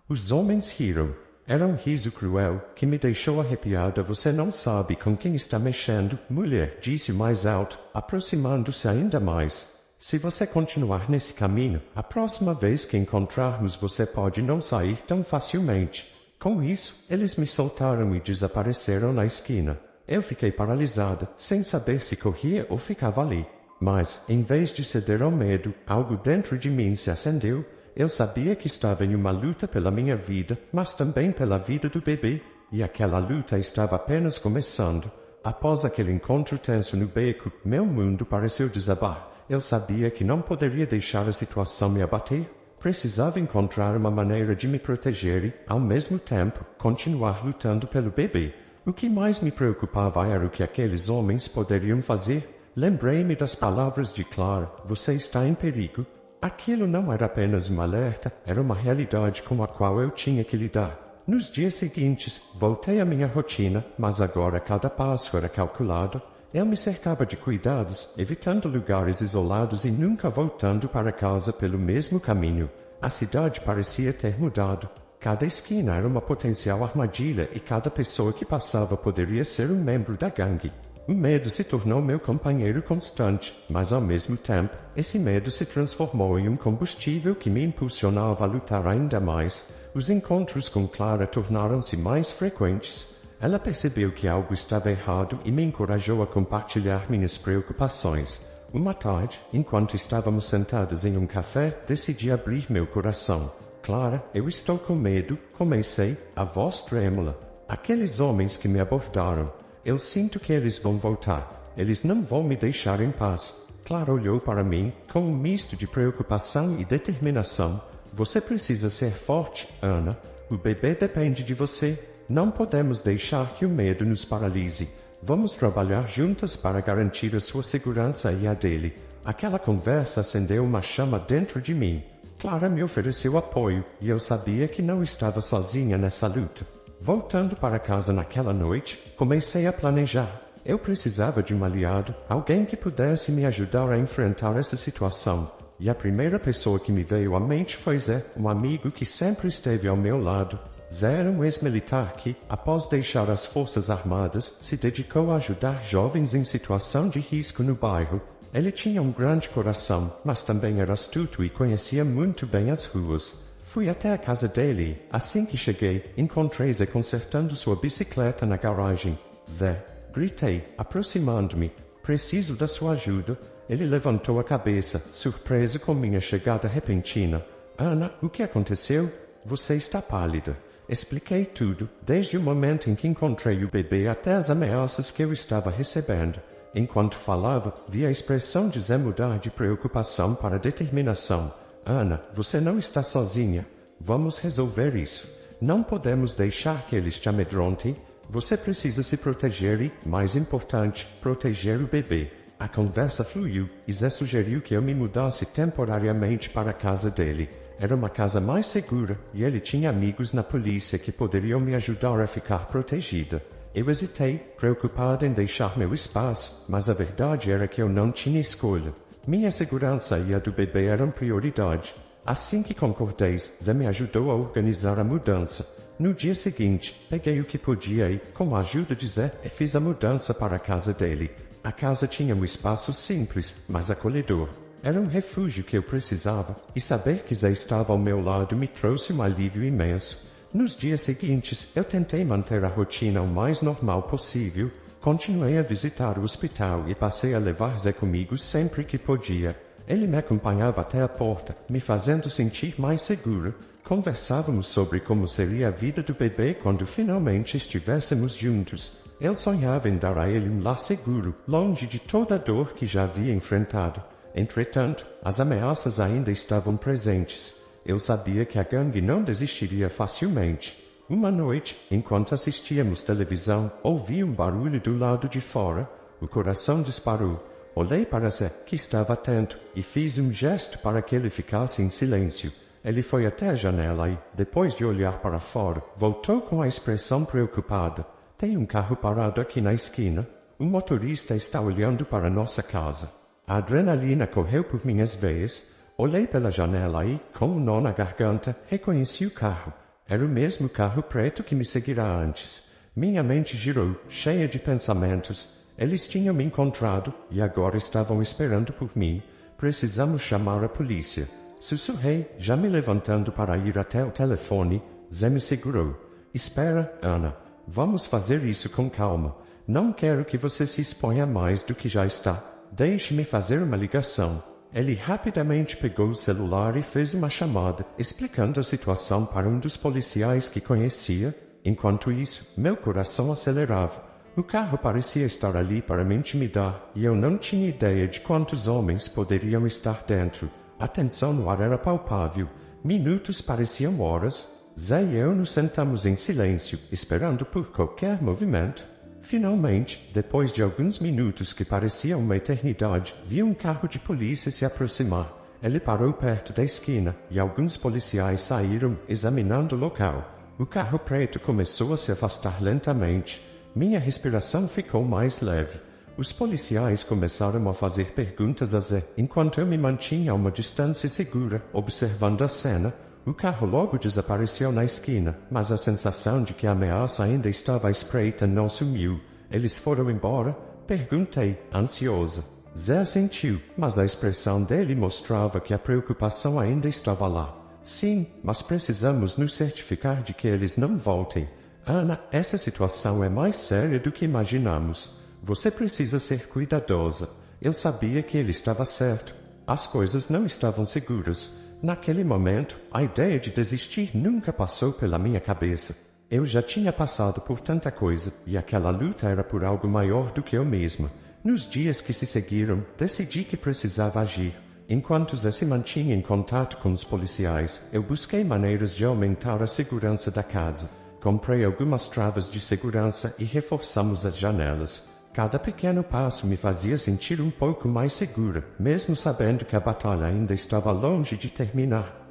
Os homens riram. Era um riso cruel, que me deixou arrepiada. Você não sabe com quem está mexendo, mulher, disse mais alto, aproximando-se ainda mais. Se você continuar nesse caminho, a próxima vez que encontrarmos você pode não sair tão facilmente. Com isso, eles me soltaram e desapareceram na esquina. Eu fiquei paralisada, sem saber se corria ou ficava ali. Mas, em vez de ceder ao medo, algo dentro de mim se acendeu. Eu sabia que estava em uma luta pela minha vida, mas também pela vida do bebê, e aquela luta estava apenas começando. Após aquele encontro tenso no beco, meu mundo pareceu desabar. Eu sabia que não poderia deixar a situação me abater. Precisava encontrar uma maneira de me proteger e, ao mesmo tempo, continuar lutando pelo bebê. O que mais me preocupava era o que aqueles homens poderiam fazer. Lembrei-me das palavras de Clara, você está em perigo. Aquilo não era apenas um alerta, era uma realidade com a qual eu tinha que lidar. Nos dias seguintes, voltei à minha rotina, mas agora cada passo era calculado. Eu me cercava de cuidados, evitando lugares isolados e nunca voltando para casa pelo mesmo caminho. A cidade parecia ter mudado. Cada esquina era uma potencial armadilha e cada pessoa que passava poderia ser um membro da gangue. O medo se tornou meu companheiro constante, mas ao mesmo tempo, esse medo se transformou em um combustível que me impulsionava a lutar ainda mais. Os encontros com Clara tornaram-se mais frequentes. Ela percebeu que algo estava errado e me encorajou a compartilhar minhas preocupações. Uma tarde, enquanto estávamos sentados em um café, decidi abrir meu coração. Clara, eu estou com medo, comecei, a voz trêmula. Aqueles homens que me abordaram. Eu sinto que eles vão voltar. Eles não vão me deixar em paz. Clara olhou para mim, com um misto de preocupação e determinação. Você precisa ser forte, Ana. O bebê depende de você. Não podemos deixar que o medo nos paralise. Vamos trabalhar juntas para garantir a sua segurança e a dele. Aquela conversa acendeu uma chama dentro de mim. Clara me ofereceu apoio, e eu sabia que não estava sozinha nessa luta. Voltando para casa naquela noite, comecei a planejar. Eu precisava de um aliado, alguém que pudesse me ajudar a enfrentar essa situação. E a primeira pessoa que me veio à mente foi Zé, um amigo que sempre esteve ao meu lado. Zé era um ex-militar que, após deixar as Forças Armadas, se dedicou a ajudar jovens em situação de risco no bairro. Ele tinha um grande coração, mas também era astuto e conhecia muito bem as ruas. Fui até a casa dele. Assim que cheguei, encontrei Zé consertando sua bicicleta na garagem. Zé, gritei, aproximando-me. Preciso da sua ajuda. Ele levantou a cabeça, surpreso com minha chegada repentina. Ana, o que aconteceu? Você está pálida. Expliquei tudo, desde o momento em que encontrei o bebê até as ameaças que eu estava recebendo. Enquanto falava, vi a expressão de Zé mudar de preocupação para determinação. Ana, você não está sozinha. Vamos resolver isso. Não podemos deixar que eles te amedrontem. Você precisa se proteger e, mais importante, proteger o bebê. A conversa fluiu e Zé sugeriu que eu me mudasse temporariamente para a casa dele. Era uma casa mais segura e ele tinha amigos na polícia que poderiam me ajudar a ficar protegida. Eu hesitei, preocupado em deixar meu espaço, mas a verdade era que eu não tinha escolha. Minha segurança e a do bebê eram prioridade. Assim que concordei, Zé me ajudou a organizar a mudança. No dia seguinte, peguei o que podia e, com a ajuda de Zé, fiz a mudança para a casa dele. A casa tinha um espaço simples, mas acolhedor. Era um refúgio que eu precisava, e saber que Zé estava ao meu lado me trouxe um alívio imenso. Nos dias seguintes, eu tentei manter a rotina o mais normal possível. Continuei a visitar o hospital e passei a levar Zé comigo sempre que podia. Ele me acompanhava até a porta, me fazendo sentir mais seguro. Conversávamos sobre como seria a vida do bebê quando finalmente estivéssemos juntos. Eu sonhava em dar a ele um lar seguro, longe de toda a dor que já havia enfrentado. Entretanto, as ameaças ainda estavam presentes. Eu sabia que a gangue não desistiria facilmente. Uma noite, enquanto assistíamos televisão, ouvi um barulho do lado de fora. O coração disparou. Olhei para Zé, que estava atento, e fiz um gesto para que ele ficasse em silêncio. Ele foi até a janela e, depois de olhar para fora, voltou com a expressão preocupada. Tem um carro parado aqui na esquina. O motorista está olhando para nossa casa. A adrenalina correu por minhas veias. Olhei pela janela e, com um nó na garganta, reconheci o carro. Era o mesmo carro preto que me seguira antes. Minha mente girou, cheia de pensamentos. Eles tinham me encontrado e agora estavam esperando por mim. Precisamos chamar a polícia. Sussurrei, já me levantando para ir até o telefone. Zé me segurou. Espera, Ana. Vamos fazer isso com calma. Não quero que você se exponha mais do que já está. Deixe-me fazer uma ligação. Ele rapidamente pegou o celular e fez uma chamada, explicando a situação para um dos policiais que conhecia. Enquanto isso, meu coração acelerava. O carro parecia estar ali para me intimidar, e eu não tinha ideia de quantos homens poderiam estar dentro. A tensão no ar era palpável. Minutos pareciam horas. Zé e eu nos sentamos em silêncio, esperando por qualquer movimento. Finalmente, depois de alguns minutos que pareciam uma eternidade, vi um carro de polícia se aproximar. Ele parou perto da esquina, e alguns policiais saíram, examinando o local. O carro preto começou a se afastar lentamente. Minha respiração ficou mais leve. Os policiais começaram a fazer perguntas a Zé, enquanto eu me mantinha a uma distância segura, observando a cena. O carro logo desapareceu na esquina, mas a sensação de que a ameaça ainda estava à espreita não sumiu. Eles foram embora? Perguntei, ansiosa. Zé assentiu, mas a expressão dele mostrava que a preocupação ainda estava lá. Sim, mas precisamos nos certificar de que eles não voltem. Ana, essa situação é mais séria do que imaginamos. Você precisa ser cuidadosa. Eu sabia que ele estava certo. As coisas não estavam seguras. Naquele momento, a ideia de desistir nunca passou pela minha cabeça. Eu já tinha passado por tanta coisa, e aquela luta era por algo maior do que eu mesma. Nos dias que se seguiram, decidi que precisava agir. Enquanto Zé se mantinha em contato com os policiais, eu busquei maneiras de aumentar a segurança da casa. Comprei algumas travas de segurança e reforçamos as janelas. Cada pequeno passo me fazia sentir um pouco mais segura, mesmo sabendo que a batalha ainda estava longe de terminar.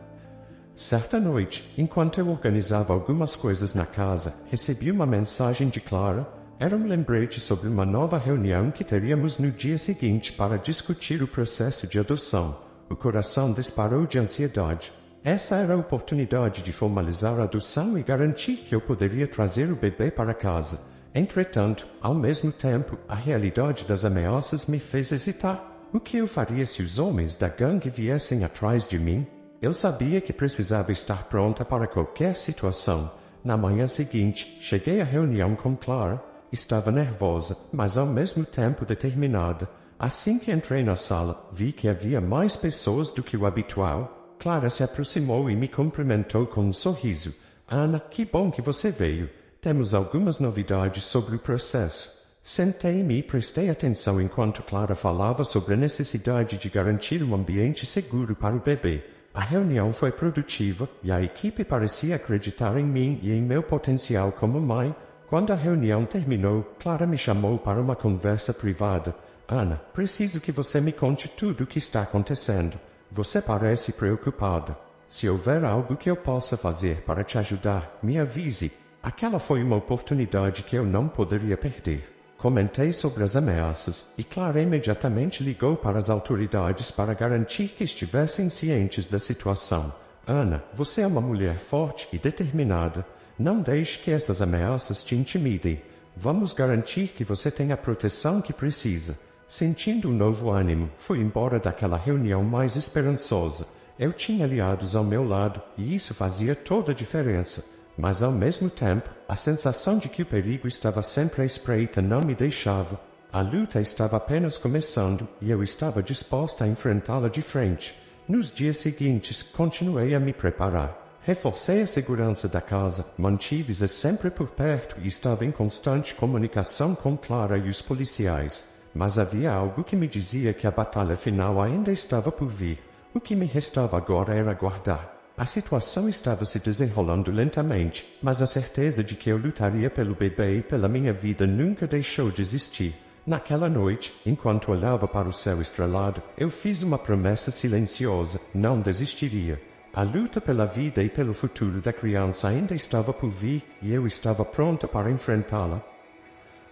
Certa noite, enquanto eu organizava algumas coisas na casa, recebi uma mensagem de Clara. Era um lembrete sobre uma nova reunião que teríamos no dia seguinte para discutir o processo de adoção. O coração disparou de ansiedade. Essa era a oportunidade de formalizar a adoção e garantir que eu poderia trazer o bebê para casa. Entretanto, ao mesmo tempo, a realidade das ameaças me fez hesitar. O que eu faria se os homens da gangue viessem atrás de mim? Eu sabia que precisava estar pronta para qualquer situação. Na manhã seguinte, cheguei à reunião com Clara. Estava nervosa, mas ao mesmo tempo determinada. Assim que entrei na sala, vi que havia mais pessoas do que o habitual. Clara se aproximou e me cumprimentou com um sorriso. Ana, que bom que você veio. Temos algumas novidades sobre o processo. Sentei-me e prestei atenção enquanto Clara falava sobre a necessidade de garantir um ambiente seguro para o bebê. A reunião foi produtiva e a equipe parecia acreditar em mim e em meu potencial como mãe. Quando a reunião terminou, Clara me chamou para uma conversa privada. Ana, preciso que você me conte tudo o que está acontecendo. Você parece preocupada. Se houver algo que eu possa fazer para te ajudar, me avise. Aquela foi uma oportunidade que eu não poderia perder. Comentei sobre as ameaças, e Clara imediatamente ligou para as autoridades para garantir que estivessem cientes da situação. Ana, você é uma mulher forte e determinada. Não deixe que essas ameaças te intimidem. Vamos garantir que você tenha a proteção que precisa. Sentindo um novo ânimo, fui embora daquela reunião mais esperançosa. Eu tinha aliados ao meu lado, e isso fazia toda a diferença. Mas ao mesmo tempo, a sensação de que o perigo estava sempre à espreita não me deixava. A luta estava apenas começando, e eu estava disposta a enfrentá-la de frente. Nos dias seguintes, continuei a me preparar. Reforcei a segurança da casa, mantive-a sempre por perto e estava em constante comunicação com Clara e os policiais. Mas havia algo que me dizia que a batalha final ainda estava por vir. O que me restava agora era aguardar. A situação estava se desenrolando lentamente, mas a certeza de que eu lutaria pelo bebê e pela minha vida nunca deixou de existir. Naquela noite, enquanto olhava para o céu estrelado, eu fiz uma promessa silenciosa: não desistiria. A luta pela vida e pelo futuro da criança ainda estava por vir, e eu estava pronta para enfrentá-la.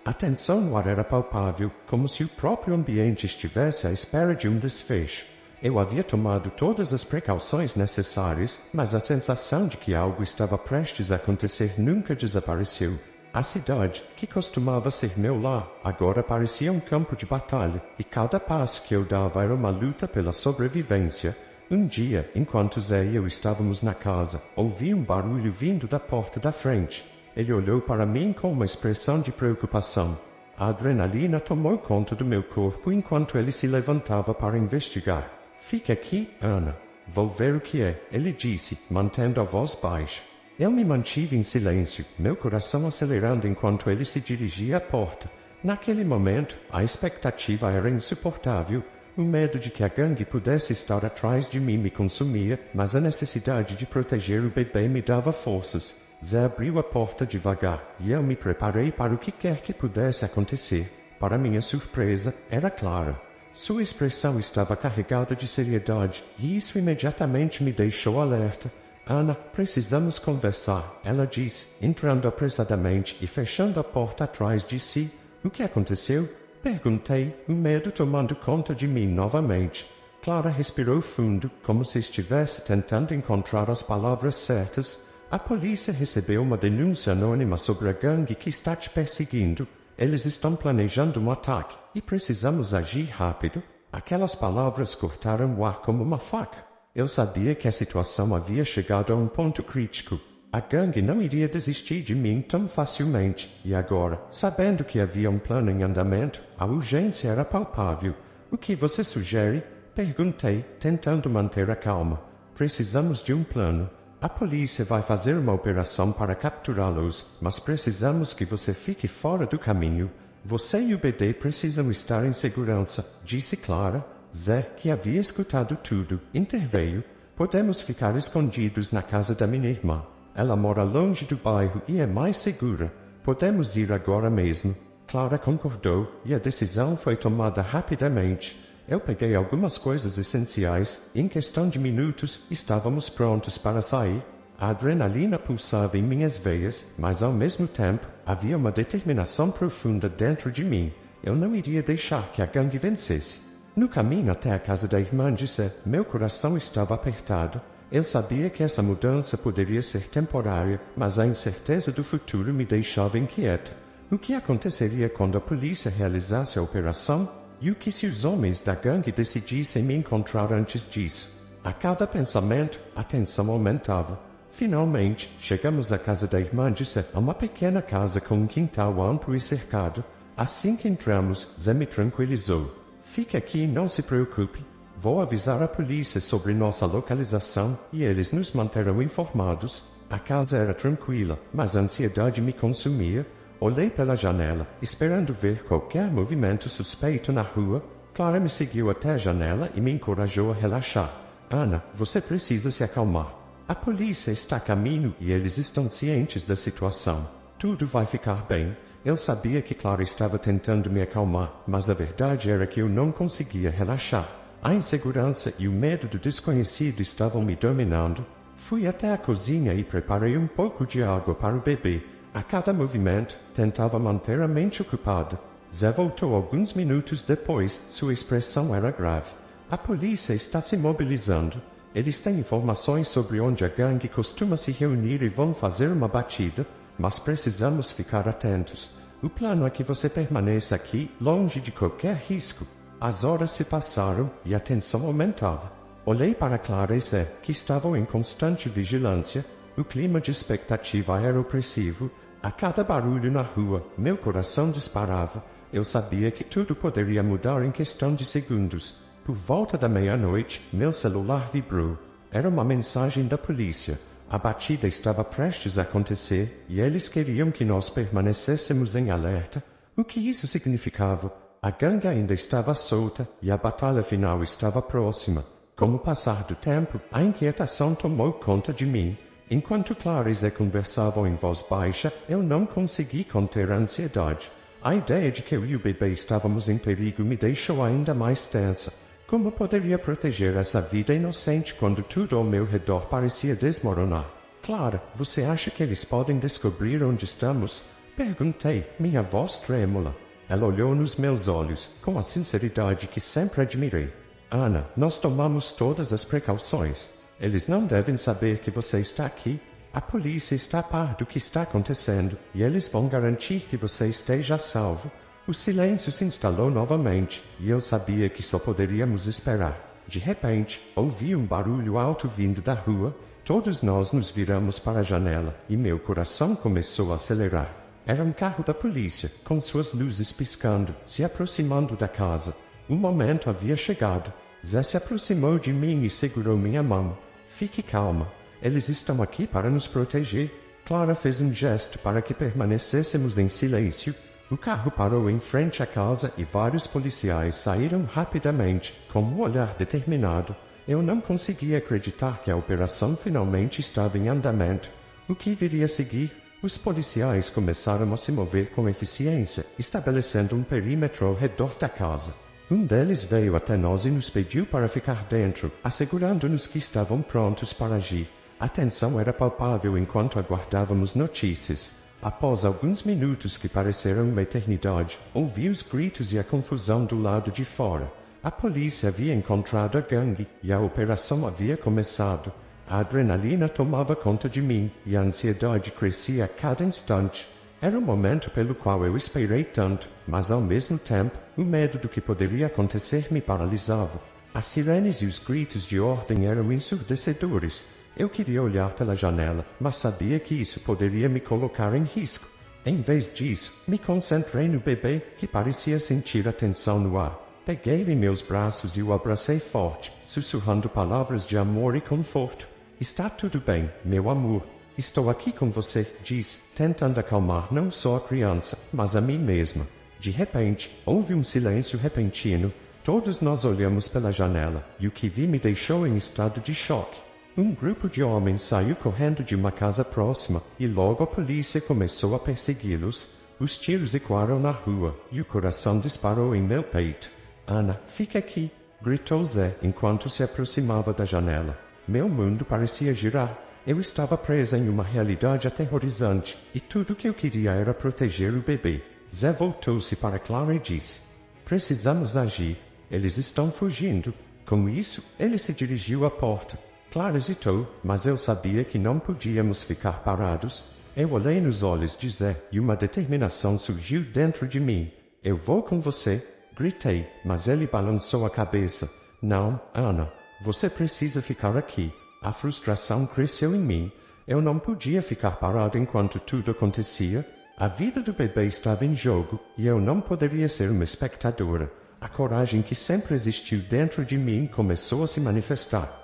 A tensão no ar era palpável, como se o próprio ambiente estivesse à espera de um desfecho. Eu havia tomado todas as precauções necessárias, mas a sensação de que algo estava prestes a acontecer nunca desapareceu. A cidade, que costumava ser meu lar, agora parecia um campo de batalha, e cada passo que eu dava era uma luta pela sobrevivência. Um dia, enquanto Zé e eu estávamos na casa, ouvi um barulho vindo da porta da frente. Ele olhou para mim com uma expressão de preocupação. A adrenalina tomou conta do meu corpo enquanto ele se levantava para investigar. Fique aqui, Ana. Vou ver o que é, ele disse, mantendo a voz baixa. Eu me mantive em silêncio, meu coração acelerando enquanto ele se dirigia à porta. Naquele momento, a expectativa era insuportável. O medo de que a gangue pudesse estar atrás de mim me consumia, mas a necessidade de proteger o bebê me dava forças. Zé abriu a porta devagar, e eu me preparei para o que quer que pudesse acontecer. Para minha surpresa, era Clara. Sua expressão estava carregada de seriedade, e isso imediatamente me deixou alerta. Ana, precisamos conversar, ela disse, entrando apressadamente e fechando a porta atrás de si. O que aconteceu? Perguntei, o medo tomando conta de mim novamente. Clara respirou fundo, como se estivesse tentando encontrar as palavras certas. A polícia recebeu uma denúncia anônima sobre a gangue que está te perseguindo. Eles estão planejando um ataque, e precisamos agir rápido. Aquelas palavras cortaram o ar como uma faca. Eu sabia que a situação havia chegado a um ponto crítico. A gangue não iria desistir de mim tão facilmente, e agora, sabendo que havia um plano em andamento, a urgência era palpável. O que você sugere? Perguntei, tentando manter a calma. Precisamos de um plano. A polícia vai fazer uma operação para capturá-los, mas precisamos que você fique fora do caminho. Você e o bebê precisam estar em segurança, disse Clara. Zé, que havia escutado tudo, interveio. Podemos ficar escondidos na casa da minha irmã. Ela mora longe do bairro e é mais segura. Podemos ir agora mesmo. Clara concordou, e a decisão foi tomada rapidamente. Eu peguei algumas coisas essenciais, e em questão de minutos estávamos prontos para sair. A adrenalina pulsava em minhas veias, mas ao mesmo tempo havia uma determinação profunda dentro de mim. Eu não iria deixar que a gangue vencesse. No caminho até a casa da irmã de Zé, meu coração estava apertado. Eu sabia que essa mudança poderia ser temporária, mas a incerteza do futuro me deixava inquieta. O que aconteceria quando a polícia realizasse a operação? E o que se os homens da gangue decidissem me encontrar antes disso? A cada pensamento, a tensão aumentava. Finalmente, chegamos à casa da irmã de Zé, uma pequena casa com um quintal amplo e cercado. Assim que entramos, Zé me tranquilizou. Fique aqui e não se preocupe. Vou avisar a polícia sobre nossa localização e eles nos manterão informados. A casa era tranquila, mas a ansiedade me consumia. Olhei pela janela, esperando ver qualquer movimento suspeito na rua. Clara me seguiu até a janela e me encorajou a relaxar. Ana, você precisa se acalmar. A polícia está a caminho e eles estão cientes da situação. Tudo vai ficar bem. Eu sabia que Clara estava tentando me acalmar, mas a verdade era que eu não conseguia relaxar. A insegurança e o medo do desconhecido estavam me dominando. Fui até a cozinha e preparei um pouco de água para o bebê. A cada movimento, tentava manter a mente ocupada. Zé voltou alguns minutos depois. Sua expressão era grave. A polícia está se mobilizando. Eles têm informações sobre onde a gangue costuma se reunir e vão fazer uma batida, mas precisamos ficar atentos. O plano é que você permaneça aqui, longe de qualquer risco. As horas se passaram e a tensão aumentava. Olhei para Clara e Zé, que estavam em constante vigilância. O clima de expectativa era opressivo. A cada barulho na rua, meu coração disparava. Eu sabia que tudo poderia mudar em questão de segundos. Por volta da meia-noite, meu celular vibrou. Era uma mensagem da polícia. A batida estava prestes a acontecer e eles queriam que nós permanecêssemos em alerta. O que isso significava? A gangue ainda estava solta e a batalha final estava próxima. Com o passar do tempo, a inquietação tomou conta de mim. Enquanto Clara e Zé conversavam em voz baixa, eu não consegui conter a ansiedade. A ideia de que eu e o bebê estávamos em perigo me deixou ainda mais tensa. Como poderia proteger essa vida inocente quando tudo ao meu redor parecia desmoronar? Clara, você acha que eles podem descobrir onde estamos? Perguntei, minha voz trêmula. Ela olhou nos meus olhos, com a sinceridade que sempre admirei. Ana, nós tomamos todas as precauções. Eles não devem saber que você está aqui. A polícia está a par do que está acontecendo, e eles vão garantir que você esteja a salvo. O silêncio se instalou novamente, e eu sabia que só poderíamos esperar. De repente, ouvi um barulho alto vindo da rua. Todos nós nos viramos para a janela, e meu coração começou a acelerar. Era um carro da polícia, com suas luzes piscando, se aproximando da casa. O momento havia chegado. Zé se aproximou de mim e segurou minha mão. Fique calma. Eles estão aqui para nos proteger. Clara fez um gesto para que permanecêssemos em silêncio. O carro parou em frente à casa e vários policiais saíram rapidamente, com um olhar determinado. Eu não conseguia acreditar que a operação finalmente estava em andamento. O que viria a seguir? Os policiais começaram a se mover com eficiência, estabelecendo um perímetro ao redor da casa. Um deles veio até nós e nos pediu para ficar dentro, assegurando-nos que estavam prontos para agir. A tensão era palpável enquanto aguardávamos notícias. Após alguns minutos que pareceram uma eternidade, ouvi os gritos e a confusão do lado de fora. A polícia havia encontrado a gangue e a operação havia começado. A adrenalina tomava conta de mim e a ansiedade crescia a cada instante. Era o momento pelo qual eu esperei tanto, mas ao mesmo tempo, o medo do que poderia acontecer me paralisava. As sirenes e os gritos de ordem eram ensurdecedores. Eu queria olhar pela janela, mas sabia que isso poderia me colocar em risco. Em vez disso, me concentrei no bebê, que parecia sentir a tensão no ar. Peguei-o em meus braços e o abracei forte, sussurrando palavras de amor e conforto. Está tudo bem, meu amor. Estou aqui com você, disse, tentando acalmar não só a criança, mas a mim mesma. De repente, houve um silêncio repentino. Todos nós olhamos pela janela, e o que vi me deixou em estado de choque. Um grupo de homens saiu correndo de uma casa próxima, e logo a polícia começou a persegui-los. Os tiros ecoaram na rua, e o coração disparou em meu peito. Ana, fica aqui, gritou Zé, enquanto se aproximava da janela. Meu mundo parecia girar. Eu estava presa em uma realidade aterrorizante, e tudo que eu queria era proteger o bebê. Zé voltou-se para Clara e disse, precisamos agir. Eles estão fugindo. Com isso, ele se dirigiu à porta. Clara hesitou, mas eu sabia que não podíamos ficar parados. Eu olhei nos olhos de Zé e uma determinação surgiu dentro de mim. Eu vou com você, gritei, mas ele balançou a cabeça. Não, Ana, você precisa ficar aqui. A frustração cresceu em mim. Eu não podia ficar parado enquanto tudo acontecia. A vida do bebê estava em jogo e eu não poderia ser uma espectadora. A coragem que sempre existiu dentro de mim começou a se manifestar.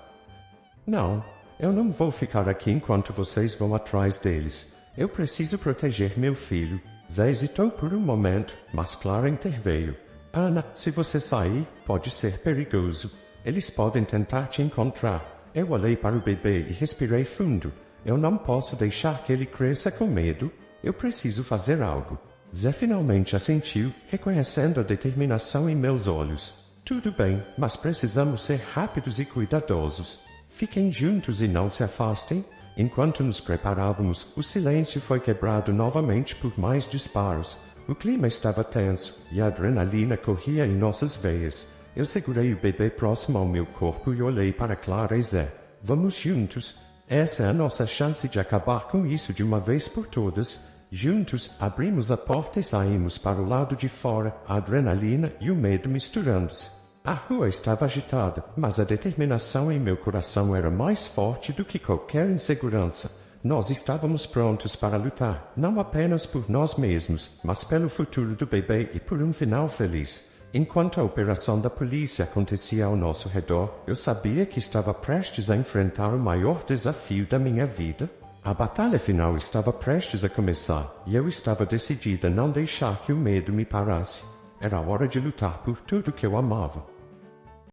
Não, eu não vou ficar aqui enquanto vocês vão atrás deles. Eu preciso proteger meu filho. Zé hesitou por um momento, mas Clara interveio. Ana, se você sair, pode ser perigoso. Eles podem tentar te encontrar. Eu olhei para o bebê e respirei fundo. Eu não posso deixar que ele cresça com medo. Eu preciso fazer algo. Zé finalmente assentiu, reconhecendo a determinação em meus olhos. Tudo bem, mas precisamos ser rápidos e cuidadosos. Fiquem juntos e não se afastem. Enquanto nos preparávamos, o silêncio foi quebrado novamente por mais disparos. O clima estava tenso e a adrenalina corria em nossas veias. Eu segurei o bebê próximo ao meu corpo e olhei para Clara e Zé. Vamos juntos. Essa é a nossa chance de acabar com isso de uma vez por todas. Juntos, abrimos a porta e saímos para o lado de fora, a adrenalina e o medo misturando-se. A rua estava agitada, mas a determinação em meu coração era mais forte do que qualquer insegurança. Nós estávamos prontos para lutar, não apenas por nós mesmos, mas pelo futuro do bebê e por um final feliz. Enquanto a operação da polícia acontecia ao nosso redor, eu sabia que estava prestes a enfrentar o maior desafio da minha vida. A batalha final estava prestes a começar, e eu estava decidida a não deixar que o medo me parasse. Era hora de lutar por tudo que eu amava.